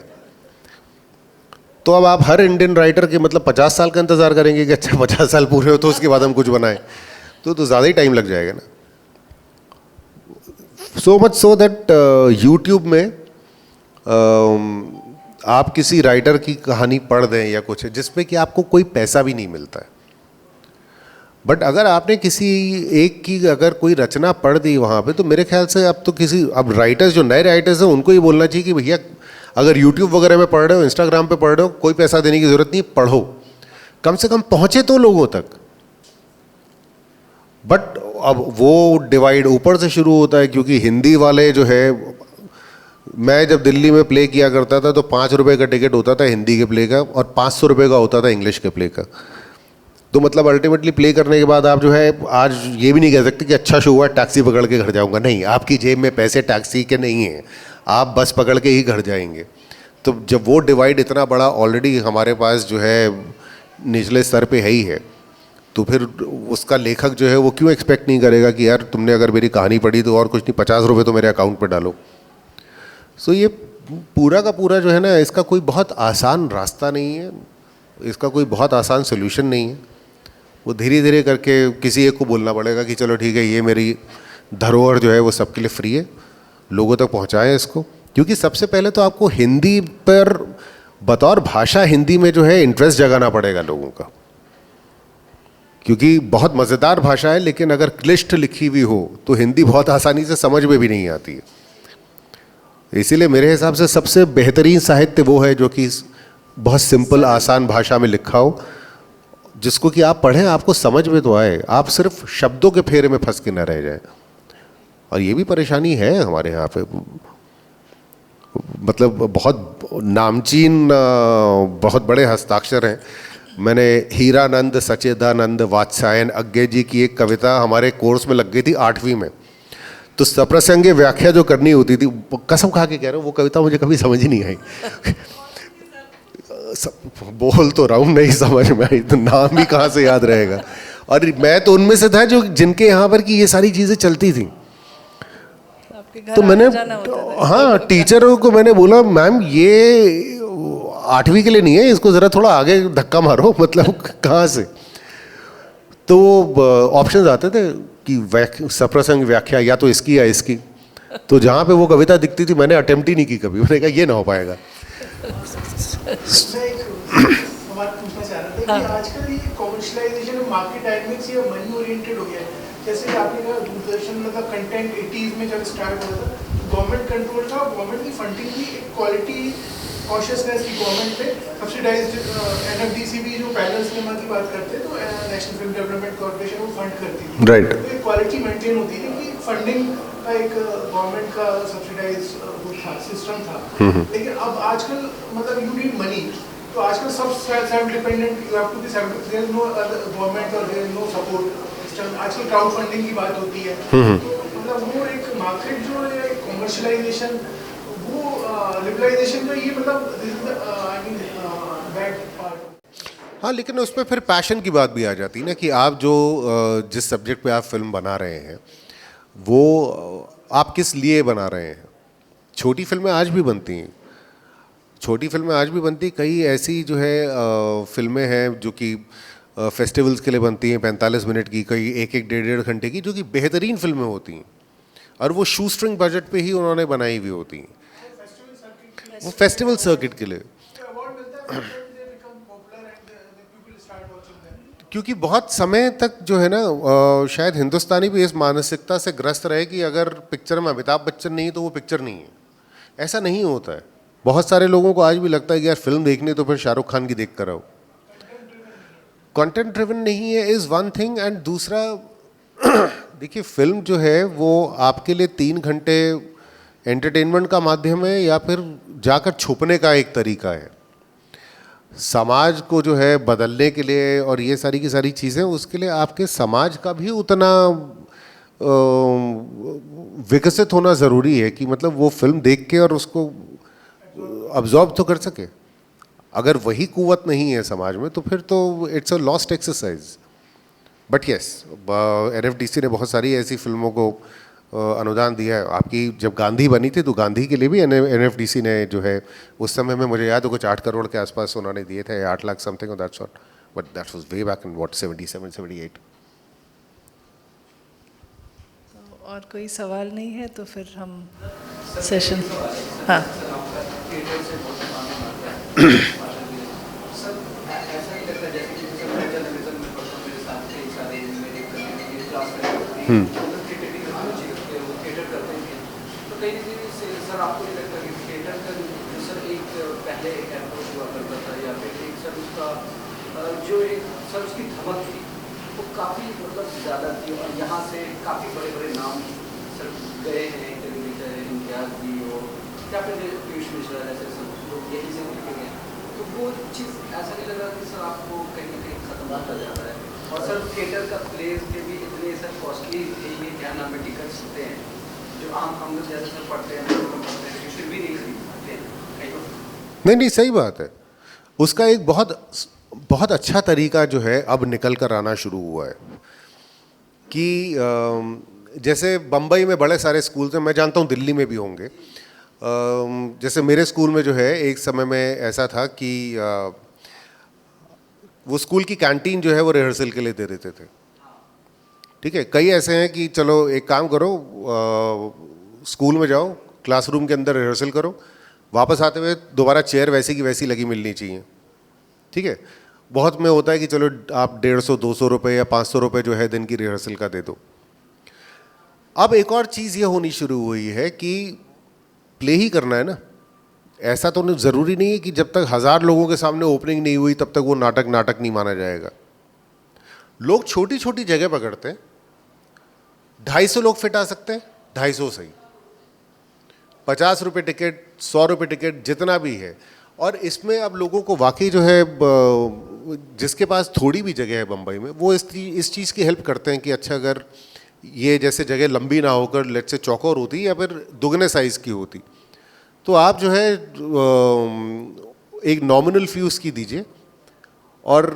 तो अब आप हर इंडियन राइटर के मतलब 50 साल का इंतज़ार करेंगे कि अच्छा 50 साल पूरे हो तो उसके बाद हम कुछ बनाएं, तो ज़्यादा ही टाइम लग जाएगा ना। So much so that YouTube में आप किसी राइटर की कहानी पढ़ दें या कुछ जिसमें कि आपको कोई पैसा भी नहीं मिलता है, बट अगर आपने किसी एक की अगर कोई रचना पढ़ दी वहाँ पे, तो मेरे ख्याल से अब राइटर्स जो नए राइटर्स हैं उनको ये बोलना चाहिए कि भैया अगर यूट्यूब वगैरह में पढ़ रहे हो, इंस्टाग्राम पे पढ़ रहे हो, कोई पैसा देने की ज़रूरत नहीं, पढ़ो, कम से कम पहुँचे तो लोगों तक। बट अब वो डिवाइड ऊपर से शुरू होता है, क्योंकि हिंदी वाले जो है, मैं जब दिल्ली में प्ले किया करता था तो 5 रुपये का टिकट होता था हिंदी के प्ले का और 500 रुपये का होता था इंग्लिश के प्ले का। तो मतलब अल्टीमेटली प्ले करने के बाद आप जो है आज ये भी नहीं कह सकते कि अच्छा शो हुआ टैक्सी पकड़ के घर जाऊंगा, नहीं, आपकी जेब में पैसे टैक्सी के नहीं हैं, आप बस पकड़ के ही घर जाएंगे। तो जब वो डिवाइड इतना बड़ा ऑलरेडी हमारे पास जो है निचले स्तर पे है ही है, तो फिर उसका लेखक जो है वो क्यों एक्सपेक्ट नहीं करेगा कि यार तुमने अगर मेरी कहानी पढ़ी तो और कुछ नहीं 50 रुपये तो मेरे अकाउंट पर डालो। सो ये पूरा का पूरा जो है ना, इसका कोई बहुत आसान रास्ता नहीं है, इसका कोई बहुत आसान सोल्यूशन नहीं है। वो धीरे धीरे करके किसी एक को बोलना पड़ेगा कि चलो ठीक है, ये मेरी धरोहर जो है वो सबके लिए फ्री है, लोगों तक पहुंचाएं इसको। क्योंकि सबसे पहले तो आपको हिंदी पर बतौर भाषा हिंदी में जो है इंटरेस्ट जगाना पड़ेगा लोगों का, क्योंकि बहुत मज़ेदार भाषा है, लेकिन अगर क्लिष्ट लिखी हुई हो तो हिंदी बहुत आसानी से समझ में भी नहीं आती है। इसीलिए मेरे हिसाब से सबसे बेहतरीन साहित्य वो है जो कि बहुत सिंपल आसान भाषा में लिखा हो, जिसको कि आप पढ़ें आपको समझ में तो आए, आप सिर्फ शब्दों के फेरे में फंस के न रह जाए। और ये भी परेशानी है हमारे यहाँ पे, मतलब बहुत नामचीन बहुत बड़े हस्ताक्षर हैं। मैंने हीरानंद सच्चिदानंद वात्स्यायन अज्ञे जी की एक कविता हमारे कोर्स में लग गई थी 8वीं में, तो सप्रसंग व्याख्या जो करनी होती थी, कसम खा के कह रहा हूँ वो कविता मुझे कभी समझ ही नहीं आई। बोल तो रहा हूँ नहीं समझ में आई, तो नाम भी कहाँ से याद रहेगा। और मैं तो उनमें से था जो जिनके यहाँ पर कि ये सारी चीज़ें चलती थी। तो मैंने हाँ टीचरों को मैंने बोला मैम ये 8वीं के लिए नहीं है, इसको ज़रा थोड़ा आगे धक्का मारो, मतलब कहाँ से। तो ऑप्शंस आते थे कि सप्रसंग व्याख्या या तो इसकी या इसकी, तो जहाँ पे वो कविता दिखती थी मैंने अटेम्प्ट ही नहीं की कभी, मैंने कहा ये ना हो पाएगा। मैं एक सवाल पूछना चाह रहा था कि आजकल ये कॉमर्शियलाइजेशन और मार्केट डायनेमिक्स ये मनी ओरिएंटेड हो गया है। जैसे आपने कहा दूरदर्शन मतलब कंटेंट 80s में जब स्टार्ट हुआ था, गवर्नमेंट कंट्रोल था, गवर्नमेंट की फंडिंग भी एक क्वालिटी कॉशियसनेस की गवर्नमेंट पे सब्सिडाइज्ड NFDCB जो पैनल सिनेमा की बात करते हैं तो नेशनल फिल्म डेवलपमेंट कॉर्पोरेशन वो फंड करती थी, राइट। तो एक क्वालिटी मेंटेन होती थी कि फंडिंग का एक गवर्नमेंट का सब्सिडाइज था सिस्टम था। लेकिन अब आजकल मतलब यू नीड मनी, तो आजकल सब self dependent, you have to be self, there is no government और there is no support system. आजकल क्राउड फंडिंग की बात होती है, तो मतलब वो एक मार्केट जो है कॉमर्शियलाइजेशन वो लिबरलाइजेशन का ये मतलब this is the I mean bad part. हाँ, लेकिन उस पर फिर पैशन की बात भी आ जाती है ना कि आप जो जिस सब्जेक्ट पे आप फिल्म बना रहे हैं वो आप किस लिए बना रहे हैं। छोटी फिल्में आज भी बनती हैं, छोटी फिल्में आज भी बनती, कई ऐसी जो है फिल्में हैं जो कि फेस्टिवल्स के लिए बनती हैं 45 मिनट की, कई एक 1.5 घंटे की, जो कि बेहतरीन फिल्में होती हैं और वो शू स्ट्रिंग बजट पे ही उन्होंने बनाई हुई होती हैं, वो फेस्टिवल सर्किट के लिए। क्योंकि बहुत समय तक जो है ना शायद हिंदुस्तानी भी इस मानसिकता से ग्रस्त रहे कि अगर पिक्चर में अमिताभ बच्चन नहीं तो वो पिक्चर नहीं है। ऐसा नहीं होता है। बहुत सारे लोगों को आज भी लगता है कि यार फिल्म देखनी तो फिर शाहरुख खान की देख कर आओ। कंटेंट ड्रिवन नहीं है इज़ वन थिंग, एंड दूसरा देखिए फिल्म जो है वो आपके लिए 3 घंटे एंटरटेनमेंट का माध्यम है या फिर जाकर छुपने का एक तरीका है। समाज को जो है बदलने के लिए और ये सारी की सारी चीज़ें, उसके लिए आपके समाज का भी उतना विकसित होना ज़रूरी है कि मतलब वो फिल्म देख के और उसको अब्जॉर्ब तो कर सके। अगर वही कुव्वत नहीं है समाज में तो फिर तो it's a lost exercise. But yes, NFDC ने बहुत सारी ऐसी फिल्मों को अनुदान दिया है। आपकी जब गांधी बनी थी तो गांधी के लिए भी NFDC ने जो है उस समय में मुझे याद है कुछ 8 करोड़ के आसपास उन्होंने दिए थे, 8 lakh something of that sort, but that was way back in what 77 78। और कोई सवाल नहीं है तो फिर हम सेशन, हाँ सर आपको नहीं लगता कि थिएटर का जो सर एक पहले एक अप्रोच हुआ करता था या फिर एक सर उसका जो एक सर उसकी धमक थी वो काफ़ी मतलब ज़्यादा थी और यहाँ से काफ़ी बड़े बड़े नाम सर गए हैं, टेलीविजन इम्तियाज भी हो या फिर पीयूष मिश्रा जैसे सब लोग यही से निकल गए, तो वो चीज़ ऐसा नहीं लग रहा कि सर आपको कहीं ना कहीं खत्म होता जा रहा है। और सर थिएटर का प्लेस के भी इतने सर कॉस्टली ये क्या नाम है टिकट्स होते हैं जो आम हम लोग जैसे सर पढ़ते हैं फिर भी नहीं खरीद पाते हैं। नहीं, सही बात है। उसका एक बहुत अच्छा तरीका जो है अब निकल कर आना शुरू हुआ है कि जैसे बम्बई में बड़े सारे स्कूल्स हैं, मैं जानता हूँ दिल्ली में भी होंगे। जैसे मेरे स्कूल में जो है एक समय में ऐसा था कि वो स्कूल की कैंटीन जो है वो रिहर्सल के लिए दे देते थे। ठीक है, कई ऐसे हैं कि चलो एक काम करो, स्कूल में जाओ, क्लासरूम के अंदर रिहर्सल करो, वापस आते हुए दोबारा चेयर वैसी की वैसी लगी मिलनी चाहिए। ठीक है, बहुत में होता है कि चलो आप 150-200 रुपये या 500 रुपये जो है दिन की रिहर्सल का दे दो। अब एक और चीज़ ये होनी शुरू हुई है कि प्ले ही करना है ना, ऐसा तो ज़रूरी नहीं है कि जब तक 1000 लोगों के सामने ओपनिंग नहीं हुई तब तक वो नाटक नहीं माना जाएगा। लोग छोटी छोटी जगह पकड़ते हैं, 250 लोग फिट आ सकते हैं, 250 सही, 50 रुपये टिकट, 100 रुपये टिकट, जितना भी है। और इसमें अब लोगों को वाकई जो है जिसके पास थोड़ी भी जगह है बम्बई में, वो इस चीज़ की हेल्प करते हैं कि अच्छा अगर ये जैसे जगह लंबी ना होकर लेट से चौकोर होती या फिर दुगने साइज़ की होती तो आप जो है एक नॉमिनल फी उसकी दीजिए और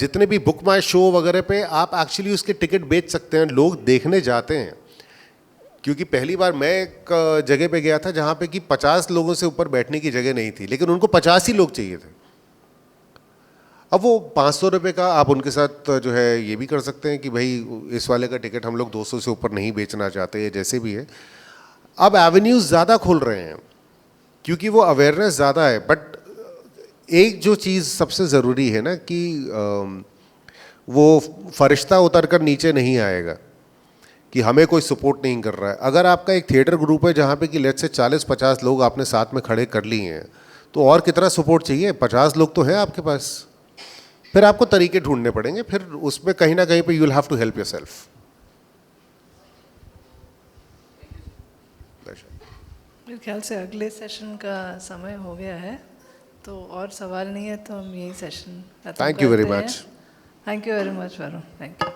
जितने भी बुक माई शो वगैरह पे आप एक्चुअली उसके टिकट बेच सकते हैं। लोग देखने जाते हैं, क्योंकि पहली बार मैं एक जगह पे गया था जहाँ पे कि 50 लोगों से ऊपर बैठने की जगह नहीं थी, लेकिन उनको 50 ही लोग चाहिए थे। अब वो 500 रुपये का आप उनके साथ जो है ये भी कर सकते हैं कि भाई इस वाले का टिकट हम लोग 200 से ऊपर नहीं बेचना चाहते, जैसे भी है। अब एवेन्यूज़ ज़्यादा खुल रहे हैं क्योंकि वो अवेयरनेस ज़्यादा है। बट एक जो चीज़ सबसे ज़रूरी है ना कि वो फरिश्ता उतर कर नीचे नहीं आएगा कि हमें कोई सपोर्ट नहीं कर रहा है। अगर आपका एक थिएटर ग्रुप है जहाँ पे कि लेट से 40-50 लोग आपने साथ में खड़े कर लिए हैं तो और कितना सपोर्ट चाहिए? 50 लोग तो हैं आपके पास। फिर आपको तरीके ढूंढने पड़ेंगे, फिर उसमें कहीं ना कहीं पे you will have to help yourself. मेरे ख्याल से अगले सेशन का समय हो गया है, तो और सवाल नहीं है तो हम यही सेशन खत्म थैंक यू वेरी करते हैं। Much. Thank you very much Varun, thank you.